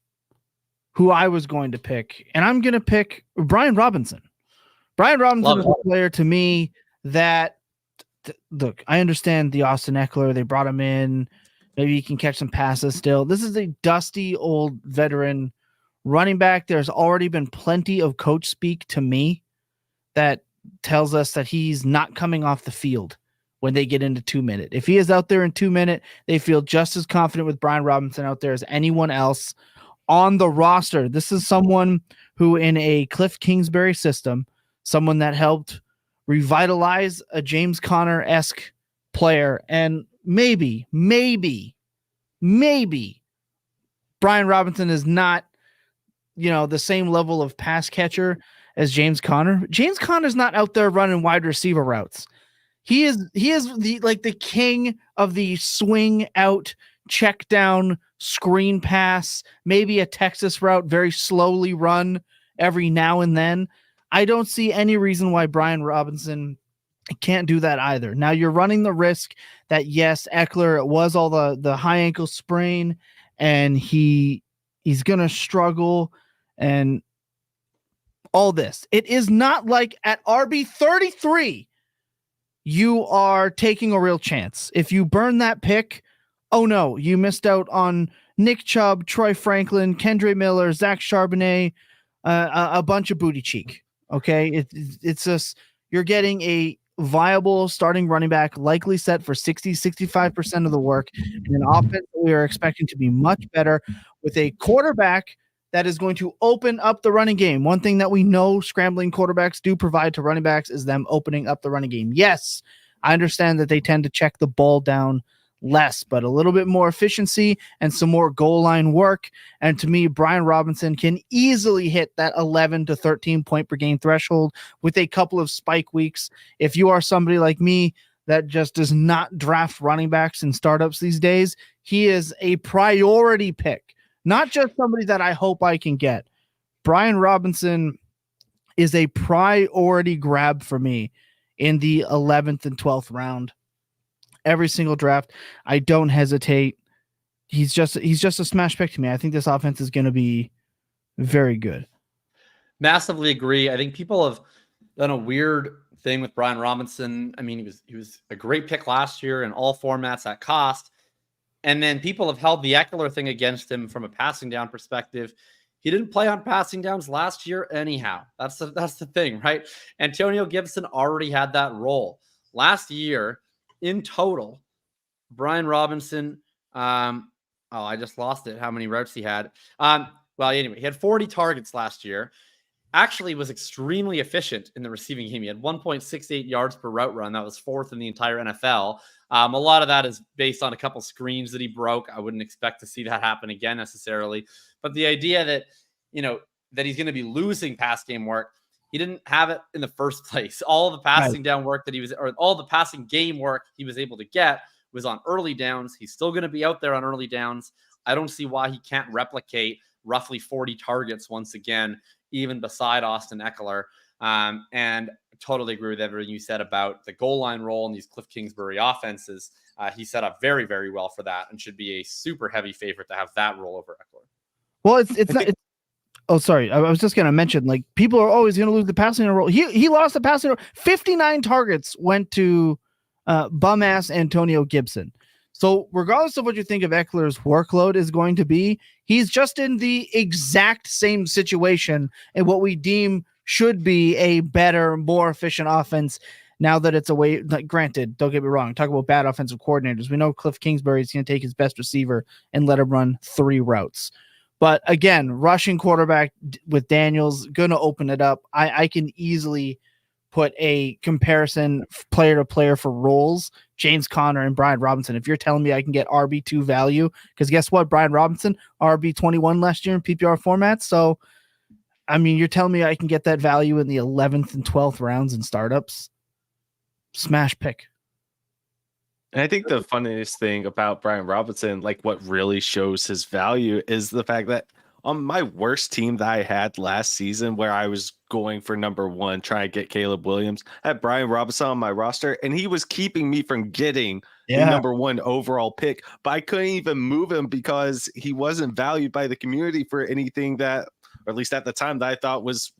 who I was going to pick, and I'm going to pick Brian Robinson. Brian Robinson is a player to me that, look, I understand the Austin Eckler. They brought him in. Maybe he can catch some passes still. This is a dusty old veteran running back. There's already been plenty of coach speak to me that tells us that he's not coming off the field when they get into 2-minute. If he is out there in 2-minute, they feel just as confident with Brian Robinson out there as anyone else on the roster. This is someone who, in a Cliff Kingsbury system, someone that helped revitalize a James Conner-esque player, and maybe Brian Robinson is not, the same level of pass catcher as James Conner. James Conner's not out there running wide receiver routes. He is the king of the swing out, check down, screen pass, maybe a Texas route, very slowly run every now and then. I don't see any reason why Brian Robinson can't do that either. Now you're running the risk that, yes, Eckler, it was all the high ankle sprain, and he's going to struggle and all this. It is not like at RB 33, you are taking a real chance. If you burn that pick, oh no, you missed out on Nick Chubb, Troy Franklin, Kendre Miller, Zach Charbonnet, a bunch of booty cheek. Okay. It's just, you're getting a viable starting running back, likely set for 60-65% of the work, in an offense that we are expecting to be much better, with a quarterback that is going to open up the running game. One thing that we know scrambling quarterbacks do provide to running backs is them opening up the running game. Yes, I understand that they tend to check the ball down less, but a little bit more efficiency and some more goal line work. And to me, Brian Robinson can easily hit that 11 to 13 point per game threshold with a couple of spike weeks. If you are somebody like me that just does not draft running backs in startups these days, he is a priority pick, not just somebody that I hope I can get. Brian Robinson is a priority grab for me in the 11th and 12th round. Every single draft, I don't hesitate. He's just a smash pick to me. I think this offense is going to be very good. Massively agree. I think people have done a weird thing with Brian Robinson. I mean, he was a great pick last year in all formats at cost. And then people have held the Eckler thing against him from a passing down perspective. He didn't play on passing downs last year anyhow. That's the thing, right? Antonio Gibson already had that role. Last year, in total, Brian Robinson, I just lost it, how many routes he had. Well, anyway, he had 40 targets last year. Actually was extremely efficient in the receiving game. He had 1.68 yards per route run. That was fourth in the entire NFL. A lot of that is based on a couple screens that he broke. I wouldn't expect to see that happen again necessarily. But the idea that, that he's going to be losing pass game work. He didn't have it in the first place. All the passing down work that he was, or all the passing game work he was able to get was on early downs. He's still going to be out there on early downs. I don't see why he can't replicate roughly 40 targets once again, even beside Austin Eckler. And totally agree with everything you said about the goal line role in these Cliff Kingsbury offenses. He set up very, very well for that and should be a super heavy favorite to have that role over Eckler. Well, it's not. Oh, sorry. I was just going to mention, like, people are always going to lose the passing role. He lost the passing role. 59 targets went to bum-ass Antonio Gibson. So regardless of what you think of Eckler's workload is going to be, he's just in the exact same situation and what we deem should be a better, more efficient offense now that it's away. Like, granted, don't get me wrong, talk about bad offensive coordinators. We know Cliff Kingsbury is going to take his best receiver and let him run 3 routes. But again, rushing quarterback with Daniels, going to open it up. I can easily put a comparison player to player for roles, James Conner and Brian Robinson. If you're telling me I can get RB2 value, because guess what? Brian Robinson, RB21 last year in PPR formats. So, I mean, you're telling me I can get that value in the 11th and 12th rounds in startups? Smash pick. And I think the funniest thing about Brian Robinson, like what really shows his value, is the fact that on my worst team that I had last season, where I was going for number 1, trying to get Caleb Williams, I had Brian Robinson on my roster, and he was keeping me from getting the number 1 overall pick. But I couldn't even move him because he wasn't valued by the community for anything that, or at least at the time, that I thought was,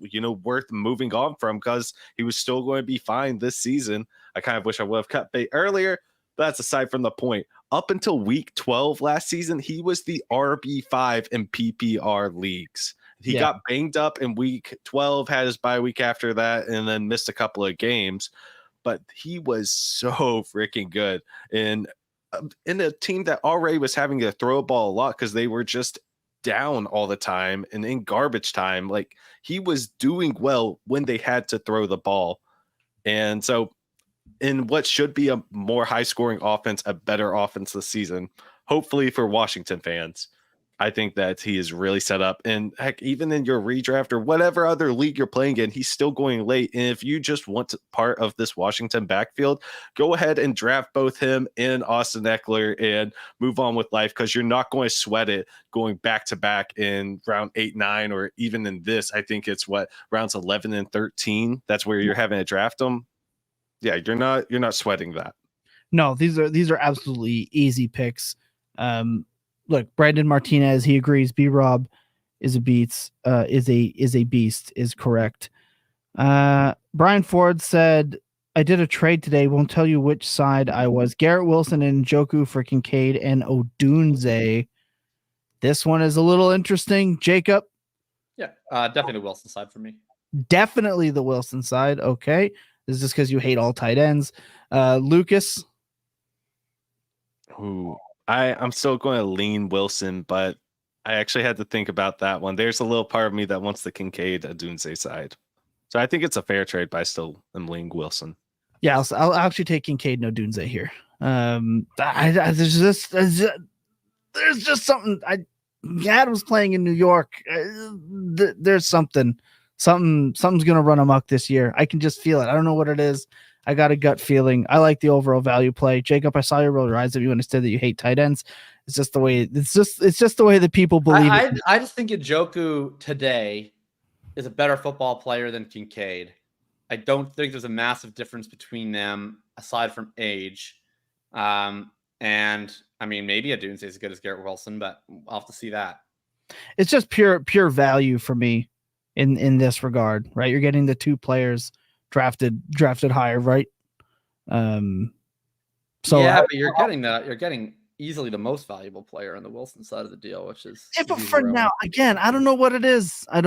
worth moving on from, because he was still going to be fine this season. I kind of wish I would have cut bait earlier. But that's aside from the point. Up until week 12 last season, he was the RB5 in PPR leagues. He got banged up in week 12, had his bye week after that, and then missed a couple of games. But he was so freaking good. And in a team that already was having to throw a ball a lot because they were just down all the time and in garbage time, like, he was doing well when they had to throw the ball. And so, in what should be a more high-scoring offense, a better offense this season, hopefully for Washington fans, I think that he is really set up. And heck, even in your redraft or whatever other league you're playing in, he's still going late. And if you just want part of this Washington backfield, go ahead and draft both him and Austin Eckler and move on with life, because you're not going to sweat it going back-to-back in round 8, 9, or even in this. I think it's rounds 11 and 13. That's where you're having to draft them. Yeah, you're not sweating that. No, these are absolutely easy picks. Look, Brandon Martinez, he agrees. B-Rob is a beast. Is correct. Brian Ford said, "I did a trade today. Won't tell you which side I was. Garrett Wilson and Njoku for Kincaid and Odunze. This one is a little interesting. Jacob." Yeah, definitely the Wilson side for me. Definitely the Wilson side. Okay. This is just because you hate all tight ends. Lucas. Ooh, I'm still going to lean Wilson, but I actually had to think about that one. There's a little part of me that wants the Kincaid Odunze side. So I think it's a fair trade, but I still am leaning Wilson. Yeah, I'll actually take Kincaid and Odunze here. There's just something. Adam's playing in New York. There's something's gonna run amok this year. I can just feel it. I don't know what it is. I got a gut feeling. I like the overall value play. Jacob, I saw you roll your eyes at you when I said that you hate tight ends. It's just the way. It's just the way that people believe. I just think Njoku today is a better football player than Kincaid. I don't think there's a massive difference between them aside from age. And I mean, maybe Odunze is as good as Garrett Wilson, but I'll have to see that. It's just pure value for me in this regard, right? You're getting the 2 players drafted higher, right? So yeah, but you're getting easily the most valuable player on the Wilson side of the deal, which is but for now, again, I don't know what it is. I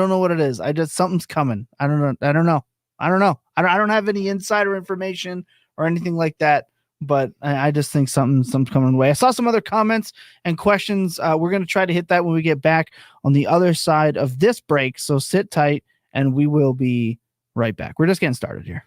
just something's coming. I don't know. I don't have any insider information or anything like that. But I just think something's coming away. I saw some other comments and questions. We're going to try to hit that when we get back on the other side of this break. So sit tight, and we will be right back. We're just getting started here.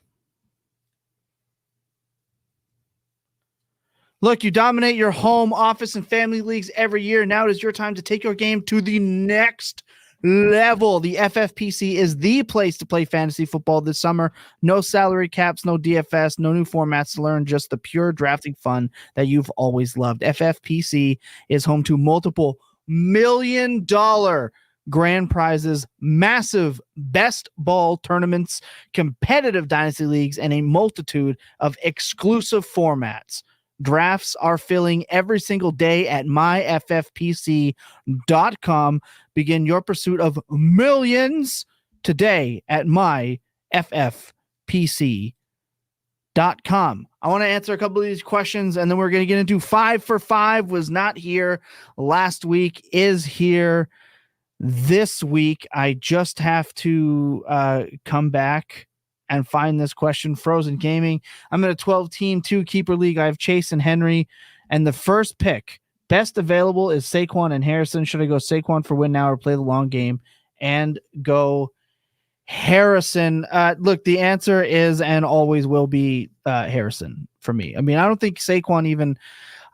Look, you dominate your home, office, and family leagues every year. Now it is your time to take your game to the next level. The FFPC is the place to play fantasy football this summer. No salary caps, no DFS, no new formats to learn, just the pure drafting fun that you've always loved. FFPC is home to multiple $1 million grand prizes, massive best ball tournaments, competitive dynasty leagues, and a multitude of exclusive formats. Drafts are filling every single day at myffpc.com. Begin your pursuit of millions today at myffpc.com. I want to answer a couple of these questions, and then we're going to get into 5 for 5. Was not here last week, is here this week. I just have to come back and find this question. Frozen Gaming. I'm in a 12-team 2-keeper league. I have Chase and Henry, and the first pick, best available, is Saquon and Harrison. Should I go Saquon for win now or play the long game and go Harrison? Look, the answer is and always will be Harrison for me. I mean, I don't think Saquon even.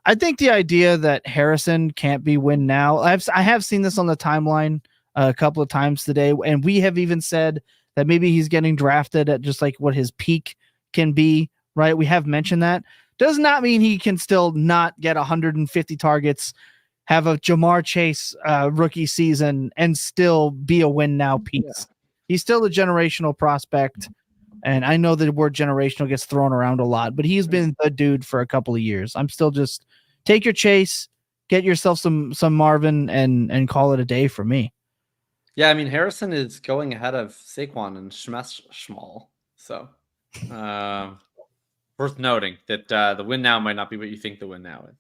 I think the idea that Harrison can't be win now. I have seen this on the timeline a couple of times today, and we have even said that maybe he's getting drafted at just like what his peak can be, right? We have mentioned that. Does not mean he can still not get 150 targets, have a Jamar Chase rookie season, and still be a win now piece. Yeah. He's still a generational prospect, and I know the word generational gets thrown around a lot, but he's been the dude for a couple of years. I'm still just take your Chase, get yourself some Marvin, and call it a day for me. Yeah, I mean, Harrison is going ahead of Saquon and Schmall. So worth noting that the win now might not be what you think the win now is.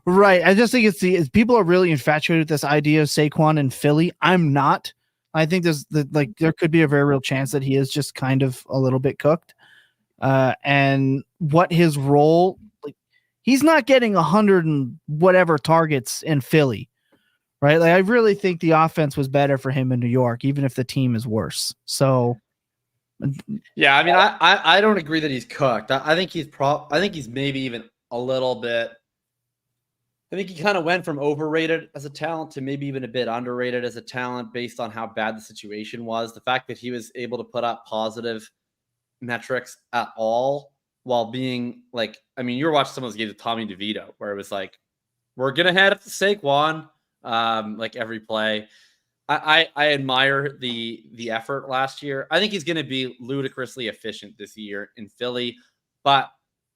Right. I just think it's people are really infatuated with this idea of Saquon in Philly. I'm not. I think there could be a very real chance that he is just kind of a little bit cooked. And what his role, like, he's not getting 100 and whatever targets in Philly, right? Like, I really think the offense was better for him in New York, even if the team is worse. So, yeah, I mean, I don't agree that he's cooked. I think he's maybe even a little bit. I think he kind of went from overrated as a talent to maybe even a bit underrated as a talent based on how bad the situation was. The fact that he was able to put up positive metrics at all while being like, I mean, you were watching some of those games with Tommy DeVito where it was like, we're going to head up to Saquon like every play. I admire the effort last year. I think he's going to be ludicrously efficient this year in Philly, but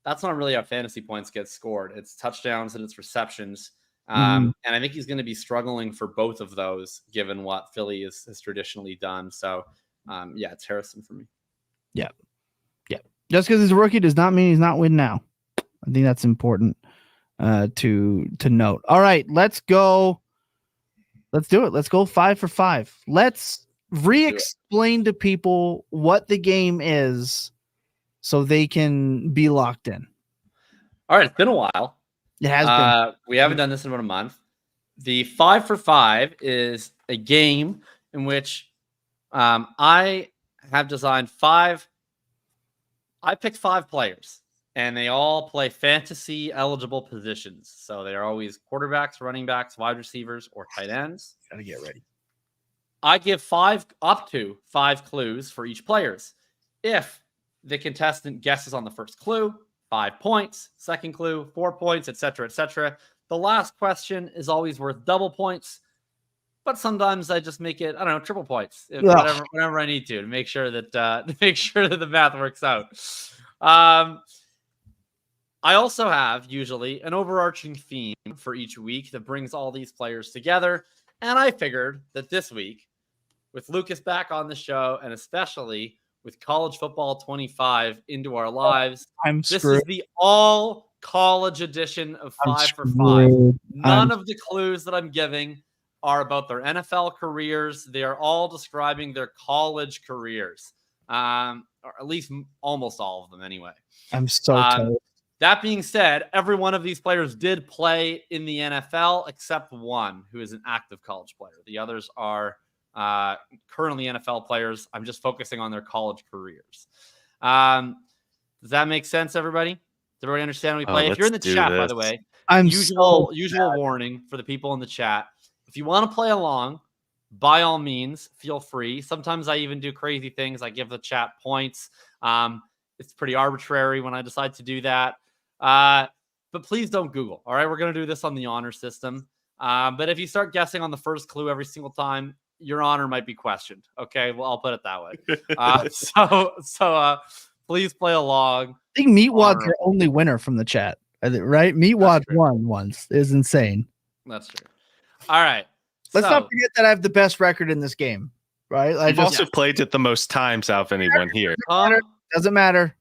that's not really how fantasy points get scored. It's touchdowns and it's receptions. And I think he's going to be struggling for both of those, given what Philly has traditionally done. So, yeah, it's Harrison for me. Yeah. Yeah. Just because he's a rookie does not mean he's not win now. I think that's important to note. All right, let's go. Let's do it. Let's go 5 for 5. Let's re-explain to people what the game is so they can be locked in. All right, it's been a while. It has been. We haven't done this in about a month. The 5 for 5 is a game in which I have designed 5. I picked 5 players, and they all play fantasy eligible positions. So they are always quarterbacks, running backs, wide receivers, or tight ends. Gotta get ready. I give up to 5 clues for each players. If the contestant guesses on the first clue, 5 points. Second clue, 4 points, etc., etc. The last question is always worth double points, but sometimes I just make it, I don't know, triple points, whatever I need to make sure that the math works out. I also have usually an overarching theme for each week that brings all these players together, and I figured that this week, with Lucas back on the show, and especially with college football 25 into our lives, this is the all college edition of 5 for 5. None of the clues that I'm giving are about their NFL careers. They are all describing their college careers, or at least almost all of them anyway. I'm so tired. That being said, every one of these players did play in the NFL except one who is an active college player. The others are currently NFL players. I'm just focusing on their college careers. Does that make sense, everybody? Does everybody understand what we play? If you're in the chat, by the way, usual warning for the people in the chat. If you want to play along, by all means, feel free. Sometimes I even do crazy things. I give the chat points. It's pretty arbitrary when I decide to do that. But please don't Google. All right, we're going to do this on the honor system. But if you start guessing on the first clue every single time, your honor might be questioned. Okay, well, I'll put it that way. So please play along. I think Meatwad's your only winner from the chat, right? Meatwad won once. It is insane. That's true. All right. Let's not forget that I have the best record in this game, right? I've also played it the most times out of anyone here. Doesn't matter.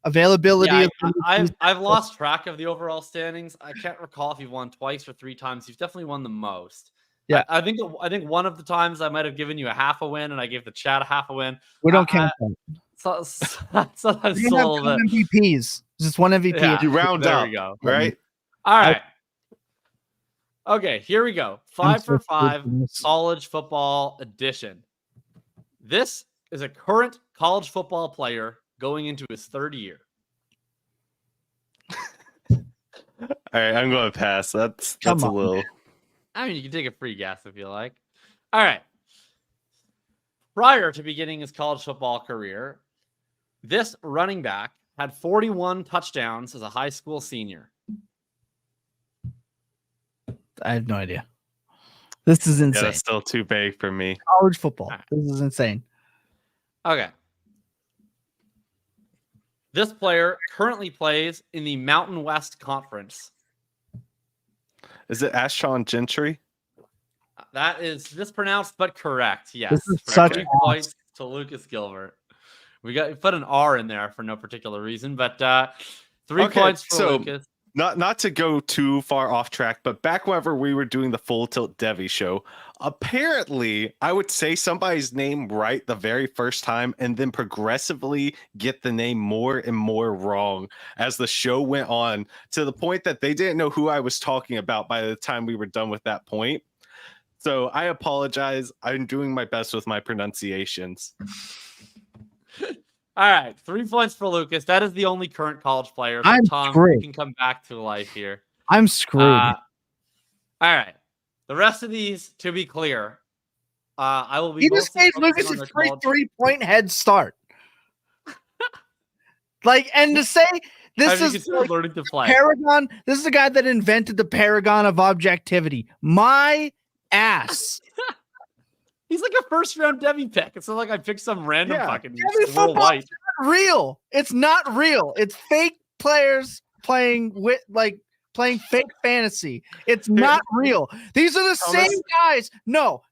Availability. Yeah, I've lost track of the overall standings. I can't recall if you've won twice or 3 times. You've definitely won the most. Yeah, I think one of the times I might have given you a half a win, and I gave the chat a half a win. We don't count that. So that's you have 2 MVPs. Just 1 MVP. Yeah, you round up. There we go. Right. All right. Okay, here we go. 5 for 5 college football edition. This is a current college football player going into his 3rd year. All right, I'm going to pass. That's a little. I mean, you can take a free guess if you like. All right. Prior to beginning his college football career, this running back had 41 touchdowns as a high school senior. I have no idea. This is insane. Yeah, that's still too vague for me. College football. Right. This is insane. Okay. This player currently plays in the Mountain West Conference. Is it Ashon Gentry? That is mispronounced, but correct. Yes. This is such 3 points to Lucas Gilbert. We put an R in there for no particular reason, but 3 points for Lucas. Not to go too far off track, but back whenever we were doing the Full Tilt Devy show, apparently I would say somebody's name right the very first time and then progressively get the name more and more wrong as the show went on, to the point that they didn't know who I was talking about by the time we were done with that point. So I apologize. I'm doing my best with my pronunciations. All right, 3 points for Lucas. That is the only current college player. I'm Tom, screwed. You can come back to life here. I'm screwed. All right. The rest of these, to be clear, I will be. He just gave Lucas a 3-point head start. And to say this is learning to fly. Paragon. This is the guy that invented the paragon of objectivity. My ass. He's like a first-round Devy pick. It's not like I picked some random fucking Devy white. Not real. It's not real. It's fake players playing fake fantasy. It's not real. These are the same guys. No.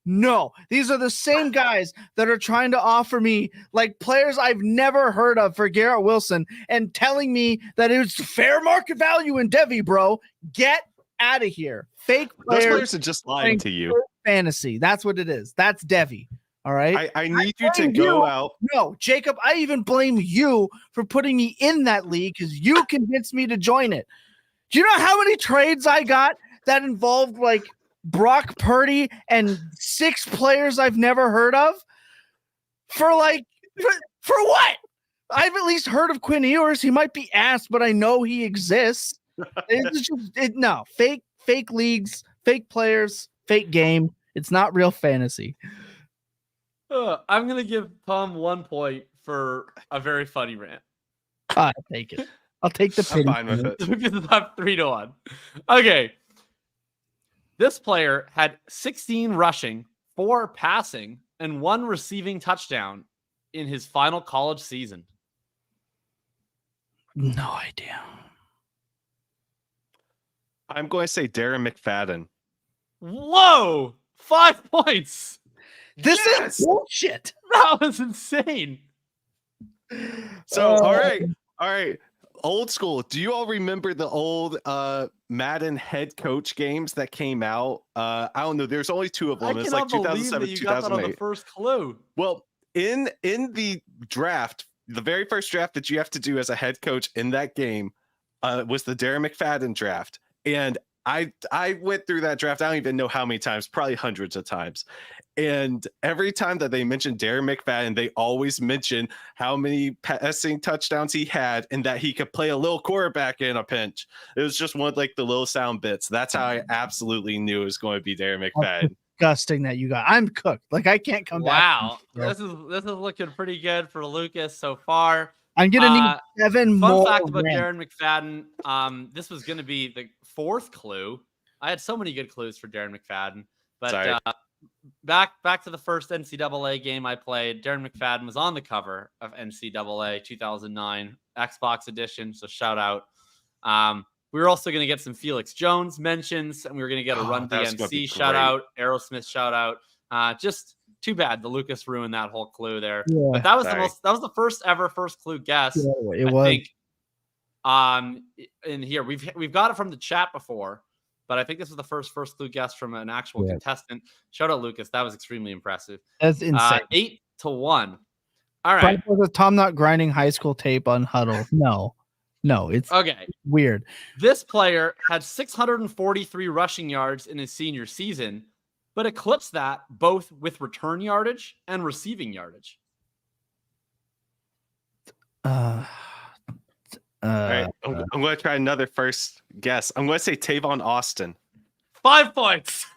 These are the same guys that are trying to offer me like players I've never heard of for Garrett Wilson and telling me that it's fair market value in Devy, bro. Get out of here. Fake players. Those players are just lying to you. Fantasy. That's what it is. That's Devy. All right. I need you to go out. No, Jacob, I even blame you for putting me in that league because you convinced me to join it. Do you know how many trades I got that involved like Brock Purdy and 6 players I've never heard of? For what? I've at least heard of Quinn Ewers. He might be ass, but I know he exists. No, fake leagues, fake players, fake game. It's not real fantasy. I'm going to give Tom 1 point for a very funny rant. I'll take it. I'll take the pity. I'm fine with it. Because it's up 3-1. Okay. This player had 16 rushing, 4 passing, and 1 receiving touchdown in his final college season. No idea. I'm going to say Darren McFadden. Whoa! 5 points. This is bullshit. That was insane. So, all right. Old school. Do you all remember the old Madden head coach games that came out? I don't know. There's only 2 of them. It's like 2007, you 2008. got that on the first clue. Well, in the draft, the very first draft that you have to do as a head coach in that game was the Darren McFadden draft. And I went through that draft. I don't even know how many times, probably hundreds of times. And every time that they mentioned Darren McFadden, they always mention how many passing touchdowns he had and that he could play a little quarterback in a pinch. It was just one of like the little sound bits. That's how I absolutely knew it was going to be Darren McFadden. disgusting that you got. I'm cooked. Like I can't come back. Wow, this is looking pretty good for Lucas so far. I'm gonna need 7 more. Fun fact about rent. Darren McFadden. This was gonna be the 4th clue. I had so many good clues for Darren McFadden, but back to the first NCAA game I played. Darren McFadden was on the cover of NCAA 2009 Xbox edition. So shout out. We were also going to get some Felix Jones mentions, and we were going to get a Run DMC shout out, Aerosmith shout out. Just too bad the Lucas ruined that whole clue there. Yeah, but that was the first clue guess. Yeah, it I was. think, in here we've got it from the chat before, but I think this was the first clue guess from an actual contestant. Shout out Lucas, that was extremely impressive. That's insane. 8-1. All right. Was Tom not grinding high school tape on Huddle? No, it's okay. Weird. This player had 643 rushing yards in his senior season, but eclipsed that both with return yardage and receiving yardage. All right, I'm going to try another first guess. I'm going to say Tavon Austin. 5 points.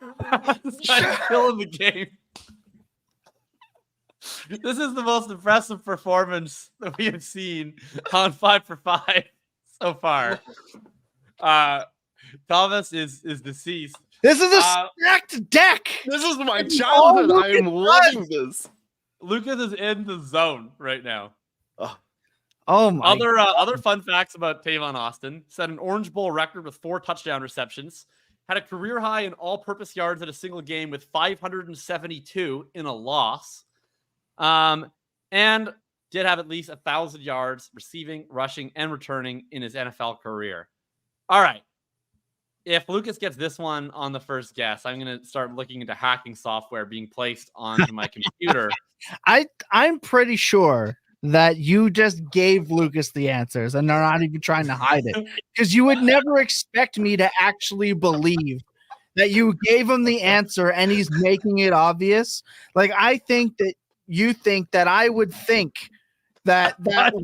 This guy's killing the game. This is the most impressive performance that we have seen on 5 for 5 so far. Thomas is deceased. This is a stacked deck. This is my childhood. I am loving this. Lucas is in the zone right now. Oh my! Other fun facts about Tavon Austin: set an Orange Bowl record with 4 touchdown receptions, had a career high in all-purpose yards in a single game with 572 in a loss, and did have at least 1,000 yards receiving, rushing, and returning in his NFL career. All right. If Lucas gets this one on the first guess, I'm going to start looking into hacking software being placed onto my computer. I'm pretty sure that you just gave Lucas the answers and they're not even trying to hide it, because you would never expect me to actually believe that you gave him the answer and he's making it obvious. Like, I think that you think that I would think that but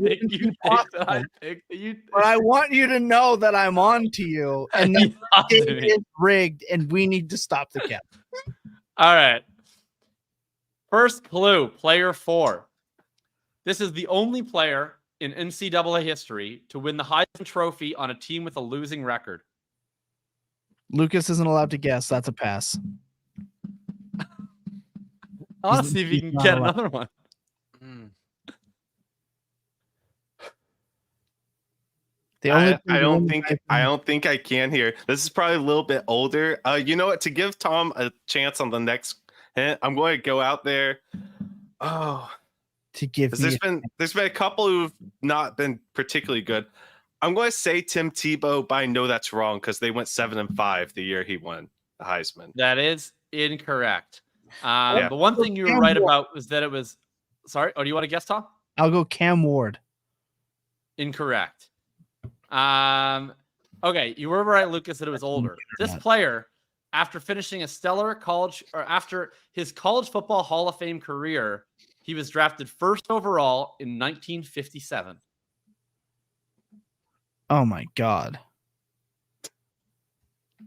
I want you to know that I'm on to you and that it is rigged and we need to stop the cap. All right. First clue, player 4. This is the only player in NCAA history to win the Heisman Trophy on a team with a losing record. Lucas isn't allowed to guess. That's a pass. I want to see if you can get another one. I don't think I can here. This is probably a little bit older. You know what? To give Tom a chance on the next hint, I'm going to go out there. There's been a couple who've not been particularly good. I'm going to say Tim Tebow, but I know that's wrong because they went 7-5 the year he won the Heisman. That is incorrect. The one thing you were right about was that it was. Sorry. Oh, do you want to guess, Tom? I'll go Cam Ward. Incorrect. Okay, you were right, Lucas, that it was older. This player, after finishing a stellar college, or after his college football Hall of Fame career, he was drafted first overall in 1957. Oh my God.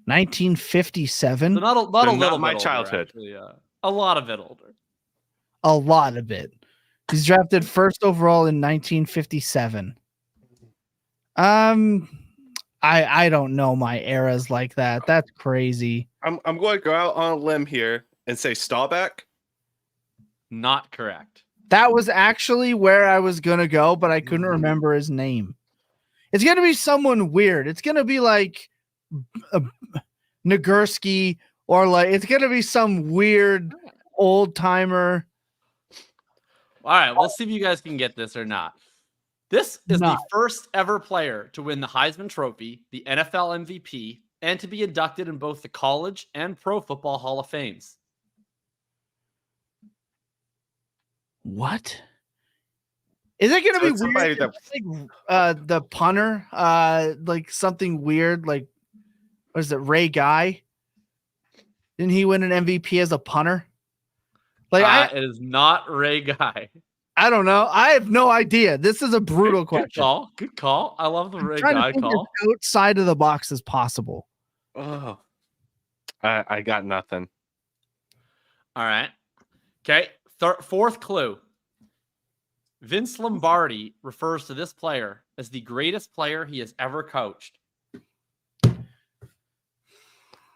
1957? So not a little my bit childhood. Older, actually, a lot of it older. A lot of it. He's drafted first overall in 1957. I don't know my eras like that. That's crazy. I'm going to go out on a limb here and say Staubach. Not correct. That was actually where I was gonna go, but I couldn't remember his name. It's gonna be someone weird. It's gonna be like Nagurski, or like it's gonna be some weird old timer. All right, we'll see if you guys can get this or not. This is the first ever player to win the Heisman Trophy, the NFL MVP, and to be inducted in both the College and Pro Football Hall of Fames. What? Is it going to be weird? Like, the punter, like something weird, like, what is it, Ray Guy? Didn't he win an MVP as a punter? Like, it is not Ray Guy. I don't know. I have no idea. This is a brutal question. Good call. I love the Ray Guy call. Outside of the box as possible. Oh, I got nothing. All right. Okay. Fourth clue. Vince Lombardi refers to this player as the greatest player he has ever coached.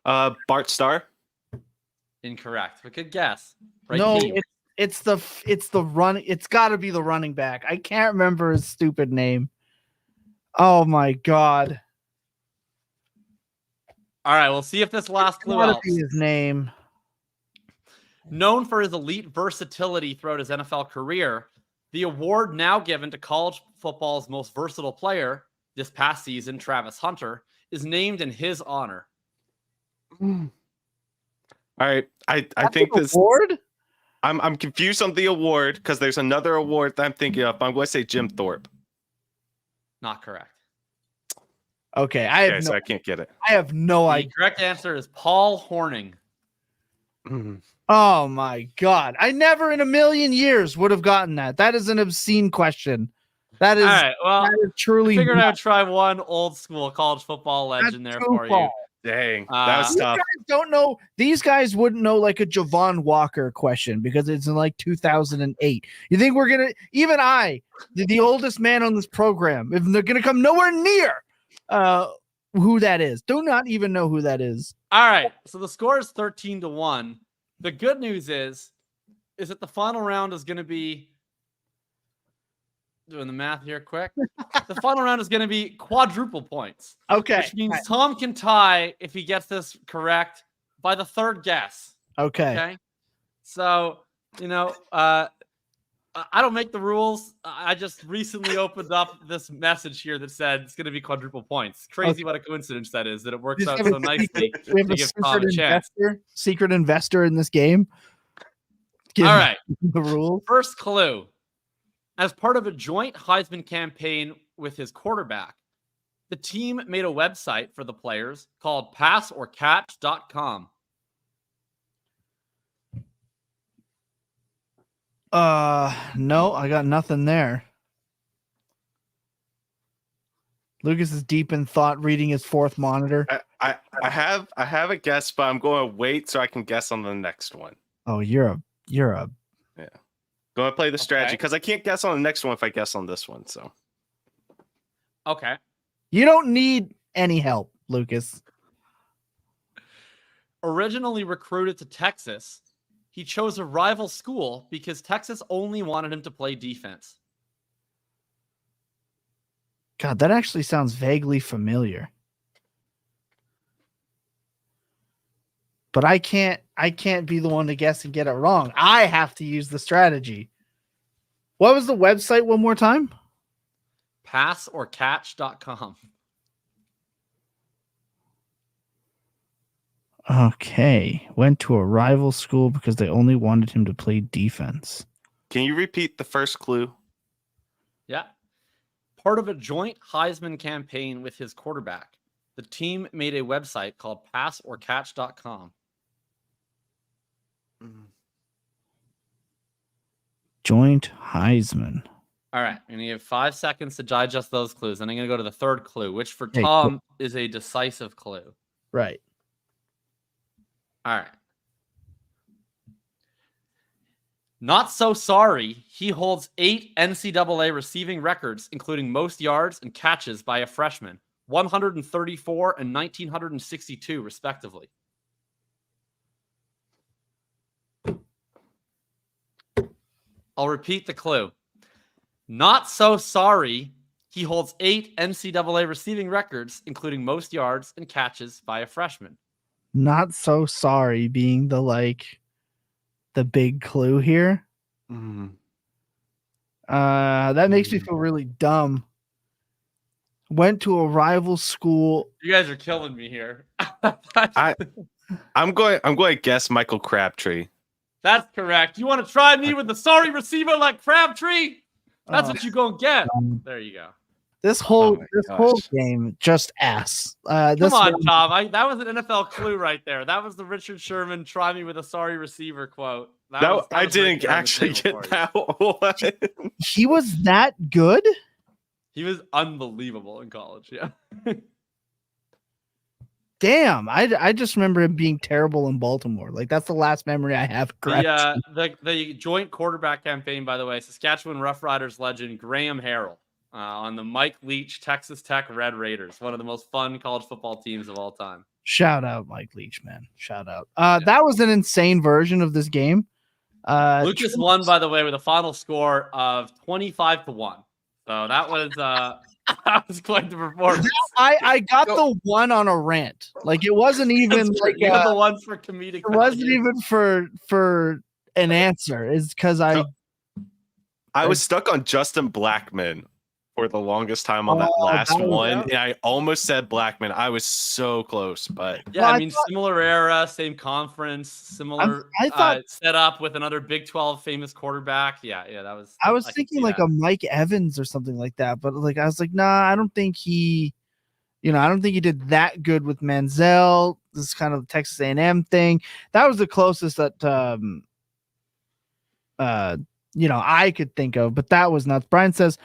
Bart Starr. Incorrect. But good guess. Right No, team. it's the run. It's got to be the running back. I can't remember his stupid name. Oh my god! All right. We'll see if this last clue Gotta helps. be his name. Known for his elite versatility throughout his NFL career, the award now given to college football's most versatile player this past season, Travis Hunter, is named in his honor. All right, I think this award. I'm confused on the award because there's another award that I'm thinking of. I'm going to say Jim Thorpe. Not correct. Okay, So I can't get it. I have no The idea. correct answer is Paul Hornung. Oh my god! I never in a million years would have gotten that. That is an obscene question. That is, All right. Well, that is truly. I figured I would try one old school college football legend there for you. Dang, that was tough. Don't know. These guys wouldn't know like a Javon Walker question because it's in like 2008. You think we're gonna? Even I, the oldest man on this program, if they're gonna come nowhere near who that is, do not even know who that is. All right. So the score is 13-1. The good news is that the final round is going to be, doing the math here quick. The final round is going to be quadruple points. Okay. Which means Tom can tie if he gets this correct by the third guess. Okay. So, I don't make the rules. I just recently opened up this message here that said it's going to be quadruple points. Crazy what a coincidence that is, that it works out so nicely We have to a give Tom a chance. secret investor in this game. All right. The rules. First clue. As part of a joint Heisman campaign with his quarterback, the team made a website for the players called passorcatch.com. No, I got nothing there. Lucas is deep in thought, reading his fourth monitor. I have a guess, but I'm going to wait so I can guess on the next one. Oh, you're a Going to play the strategy because I can't guess on the next one if I guess on this one. So, Okay. You don't need any help, Lucas. Originally recruited to Texas, he chose a rival school because Texas only wanted him to play defense. God, that actually sounds vaguely familiar. But I can't be the one to guess and get it wrong. I have to use the strategy. What was the website one more time? Passorcatch.com. Okay. Went to a rival school because they only wanted him to play defense. can you repeat the first clue? Yeah. Part of a joint Heisman campaign with his quarterback, the team made a website called passorcatch.com. Joint Heisman. All right. I'm going to give 5 seconds to digest those clues. And I'm going to go to the third clue, which for Hey, Tom is a decisive clue. Right. All right. Not so sorry. He holds 8 NCAA receiving records, including most yards and catches by a freshman, 134 and 1,962, respectively. I'll repeat the clue. Not so sorry. He holds 8 NCAA receiving records, including most yards and catches by a freshman. Not so sorry being the big clue here. That makes me feel really dumb. Went to a rival school. You guys are killing me here. I'm going to guess Michael Crabtree. That's correct. You want to try me with the sorry receiver like Crabtree? That's what you gonna get. There you go. This whole gosh. game just ass. Come on, Tom. That was an NFL clue right there. That was the Richard Sherman "try me with a sorry receiver" quote. I didn't actually get that one. He was that good? He was unbelievable in college. Yeah. damn, I just remember him being terrible in Baltimore. Like that's the last memory I have. The joint quarterback campaign, by the way, Saskatchewan Roughriders legend Graham Harrell on the Mike Leach Texas Tech Red Raiders, one of the most fun college football teams of all time. Shout out Mike Leach, man. Shout out. That was an insane version of this game. Lucas won, by the way, with a final score of 25-1. So that was that was quite the performance. I got the one on a rant. Like it wasn't even like you got the ones for comedic. It wasn't even for an answer. It's because I was stuck on Justin Blackman for the longest time on that last one. And I almost said Blackman. I was so close, but yeah, I mean, similar era, same conference, similar I thought set up with another Big 12 famous quarterback. Yeah, that was. I was thinking like a Mike Evans or something like that, but like I was like, nah, I don't think he did that good with Manziel. This is kind of the Texas A&M thing. That was the closest that I could think of, but that was nuts. Brian says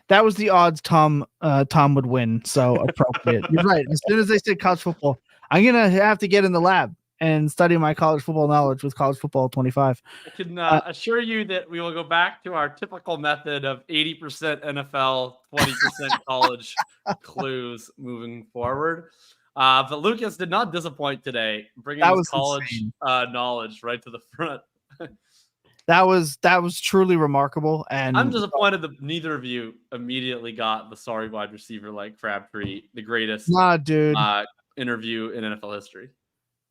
that was the odds Tom would win. So appropriate. You're right. As soon as they say college football, I'm going to have to get in the lab and study my college football knowledge with college football 25. I can assure you that we will go back to our typical method of 80% NFL, 20% college clues moving forward. But Lucas did not disappoint today, bringing his college knowledge right to the front. That was truly remarkable, and I'm disappointed that neither of you immediately got the sorry wide receiver like Crabtree, the greatest interview in NFL history.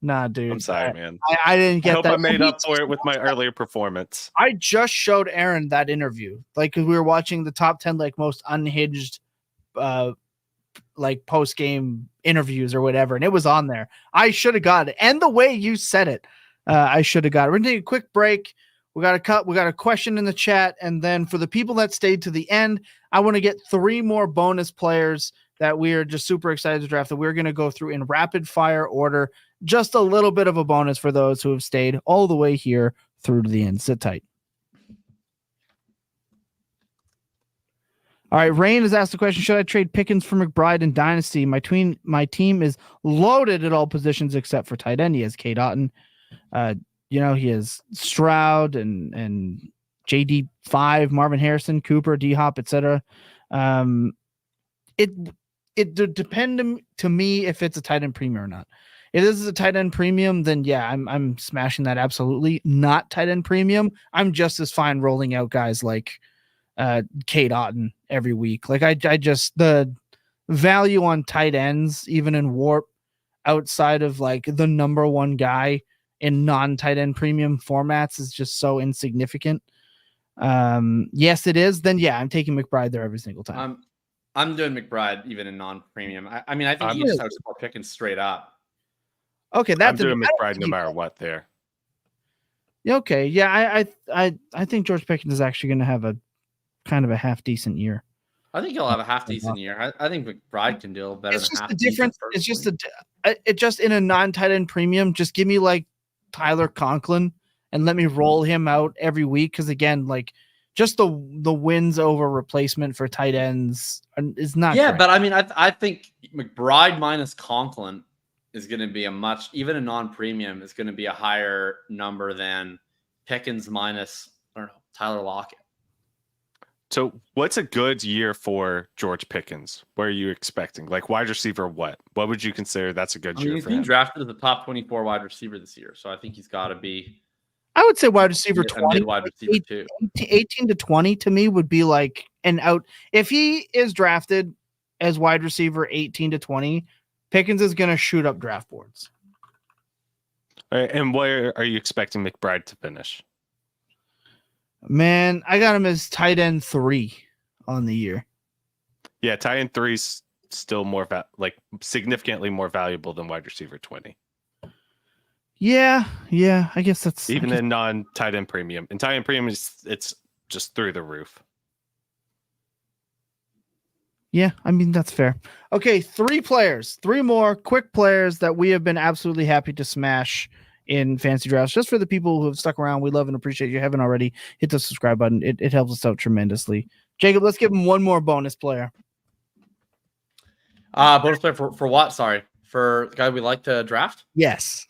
Nah, dude. I'm sorry, man. I didn't get I hope that. I made up for it with my earlier performance. I just showed Aaron that interview, like because we were watching the top 10 like most unhinged, like post game interviews or whatever, and it was on there. I should have got it, and the way you said it, I should have got it. We're gonna take a quick break. We got a question in the chat. And then for the people that stayed to the end, I want to get 3 more bonus players that we are just super excited to draft that we're going to go through in rapid fire order. Just a little bit of a bonus for those who have stayed all the way here through to the end. Sit tight. All right. Rain has asked the question, should I trade Pickens for McBride in Dynasty? My team is loaded at all positions except for tight end. He has K. Dalton. He has Stroud and JD5, Marvin Harrison, Cooper, D-Hop, etc. It depend to me if it's a tight end premium or not. If this is a tight end premium, then yeah, I'm smashing that absolutely. Not tight end premium, I'm just as fine rolling out guys like K. Dalton every week. Like I just the value on tight ends, even in warp, outside of like the number one guy in non-tight end premium formats is just so insignificant. Yes, it is. Then yeah, I'm taking McBride there every single time. I'm doing McBride even in non-premium. I mean, I think you just have to start picking straight up. Okay, I'm doing McBride no matter what there. Okay, yeah, I think George Pickens is actually going to have a kind of a half decent year. I think he'll have a half decent year. I think McBride can do better. It's just the difference. It's just in a non-tight end premium. Just give me like Tyler Conklin and let me roll him out every week. Because again, like just the wins over replacement for tight ends is not. Yeah, great. But I mean, I think McBride minus Conklin is going to be even a non-premium is going to be a higher number than Pickens minus, I don't know, Tyler Lockett. So what's a good year for George Pickens? What are you expecting? Like wide receiver, what? What would you consider that's a good year he's for being him? drafted as the top 24 wide receiver this year. So I think he's got to be. I would say wide receiver 20. Wide receiver 2. 18 to 20 to me would be like an out. If he is drafted as wide receiver 18 to 20, Pickens is going to shoot up draft boards. All right, and where are you expecting McBride to finish? Man, I got him as tight end 3 on the year. Yeah, tight end 3 is still more significantly more valuable than wide receiver 20. Yeah, I guess that's even in non-tight end premium. In tight end premium, it's just through the roof. Yeah, I mean that's fair. Okay, 3 more quick players that we have been absolutely happy to smash in fantasy drafts. Just for the people who have stuck around, we love and appreciate you. Haven't already, hit the subscribe button. It helps us out tremendously. Jacob, let's give him one more bonus player. Bonus player for what? Sorry, for the guy we like to draft? Yes.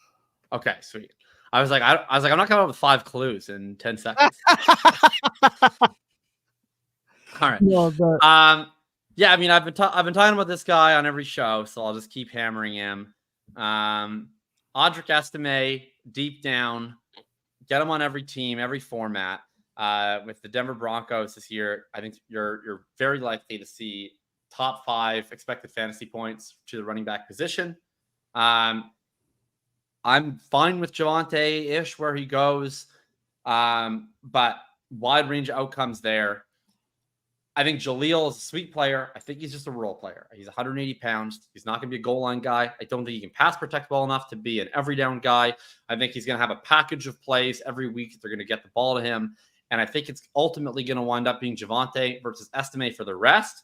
Okay, sweet. I was like, I'm not coming up with 5 clues in 10 seconds. All right. Yeah, I mean, I've been talking about this guy on every show, so I'll just keep hammering him. Audric Etime, deep down, get him on every team, every format. With the Denver Broncos this year, I think you're very likely to see top 5 expected fantasy points to the running back position. I'm fine with Javonte-ish where he goes, but wide range outcomes there. I think Jaleel is a sweet player. I think he's just a role player. He's 180 pounds. He's not going to be a goal line guy. I don't think he can pass protect well enough to be an every down guy. I think he's going to have a package of plays every week. They're going to get the ball to him. And I think it's ultimately going to wind up being Javonte versus Etime for the rest.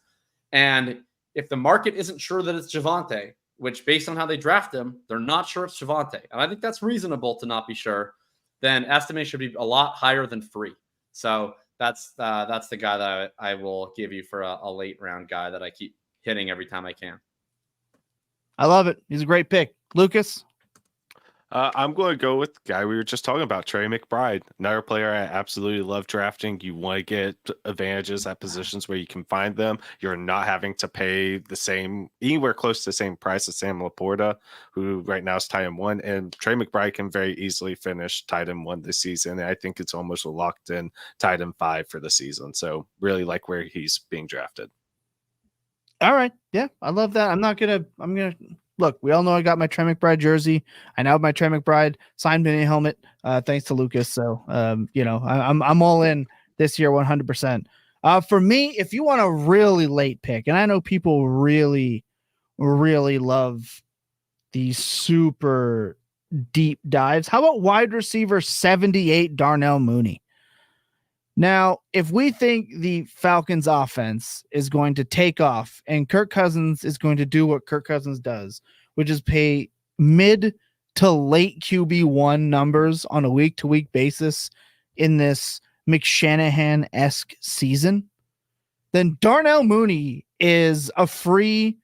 And if the market isn't sure that it's Javonte, which based on how they draft him, they're not sure it's Javonte, and I think that's reasonable to not be sure, then Etime should be a lot higher than free. So that's the guy that I will give you for a late round guy that I keep hitting every time I can. I love it. He's a great pick. Lucas? I'm going to go with the guy we were just talking about, Trey McBride. Another player I absolutely love drafting. You want to get advantages at positions where you can find them. You're not having to pay the same, anywhere close to the same price as Sam Laporta, who right now is tight end 1. And Trey McBride can very easily finish tight end 1 this season. And I think it's almost a locked in tight end 5 for the season. So really like where he's being drafted. All right. Yeah, I love that. I'm going to look, we all know I got my Trey McBride jersey. I now have my Trey McBride signed mini helmet, thanks to Lucas. So, I'm all in this year 100%. For me, if you want a really late pick, and I know people really, really love these super deep dives, how about wide receiver 78, Darnell Mooney? Now, if we think the Falcons offense is going to take off and Kirk Cousins is going to do what Kirk Cousins does, which is pay mid to late QB1 numbers on a week-to-week basis in this McShanahan-esque season, then Darnell Mooney is a free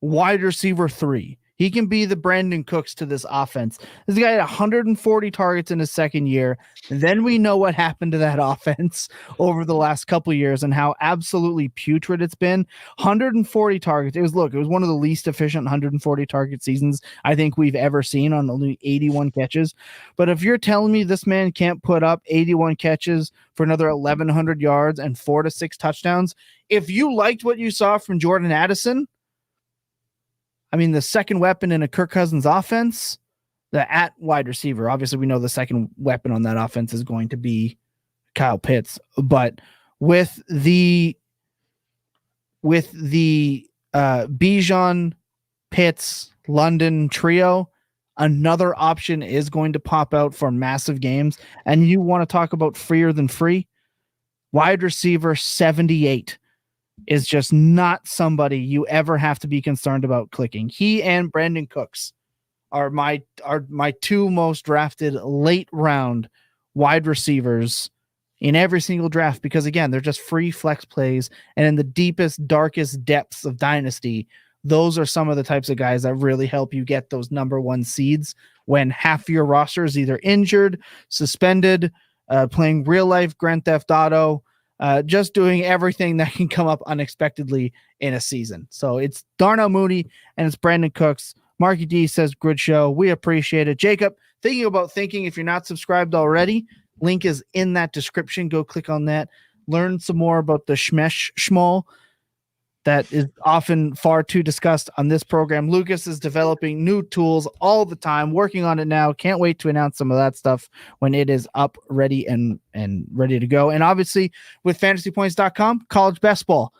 wide receiver 3. He can be the Brandon Cooks to this offense. This guy had 140 targets in his second year. And then we know what happened to that offense over the last couple of years and how absolutely putrid it's been. 140 targets. It was one of the least efficient 140 target seasons I think we've ever seen on only 81 catches. But if you're telling me this man can't put up 81 catches for another 1,100 yards and 4 to 6 touchdowns, if you liked what you saw from Jordan Addison, I mean, the second weapon in a Kirk Cousins offense, the at wide receiver, obviously we know the second weapon on that offense is going to be Kyle Pitts, but with the Bijan, Pitts, London trio, another option is going to pop out for massive games. And you want to talk about freer than free? Wide receiver 78 is just not somebody you ever have to be concerned about clicking. He and Brandon Cooks are my 2 most drafted late round wide receivers in every single draft, because again, they're just free flex plays. And in the deepest, darkest depths of Dynasty, those are some of the types of guys that really help you get those number 1 seeds when half your roster is either injured, suspended, playing real life Grand Theft Auto, just doing everything that can come up unexpectedly in a season. So it's Darnell Mooney and it's Brandon Cooks. Marky D says, good show. We appreciate it. Jacob, if you're not subscribed already, link is in that description. Go click on that. Learn some more about the schmall that is often far too discussed on this program. Lucas is developing new tools all the time, working on it now. Can't wait to announce some of that stuff when it is up, ready, and ready to go. And obviously with FantasyPoints.com, college best ball.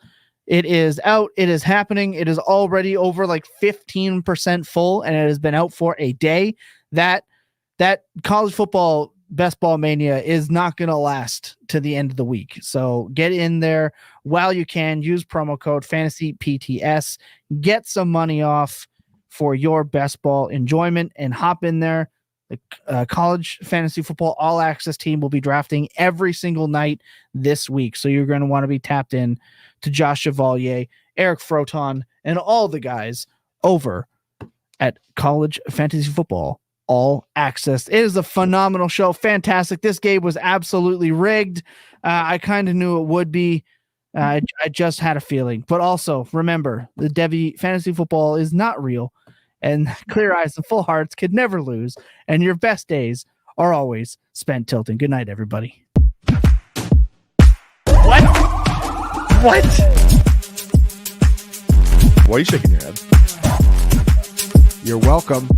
It is out. It is happening. It is already over like 15% full, and it has been out for a day. That college football best ball mania is not going to last to the end of the week. So get in there while you can. Use promo code FantasyPTS. Get some money off for your best ball enjoyment and hop in there. The college fantasy football all access team will be drafting every single night this week. So you're going to want to be tapped in to Josh Chevalier, Eric Froton, and all the guys over at College Fantasy Football All Access. It is a phenomenal show. Fantastic. This game was absolutely rigged. I kind of knew it would be. I just had a feeling. But also, remember, the Devi Fantasy Football is not real, and clear eyes and full hearts could never lose, and your best days are always spent tilting. Good night, everybody. What? Why are you shaking your head? You're welcome.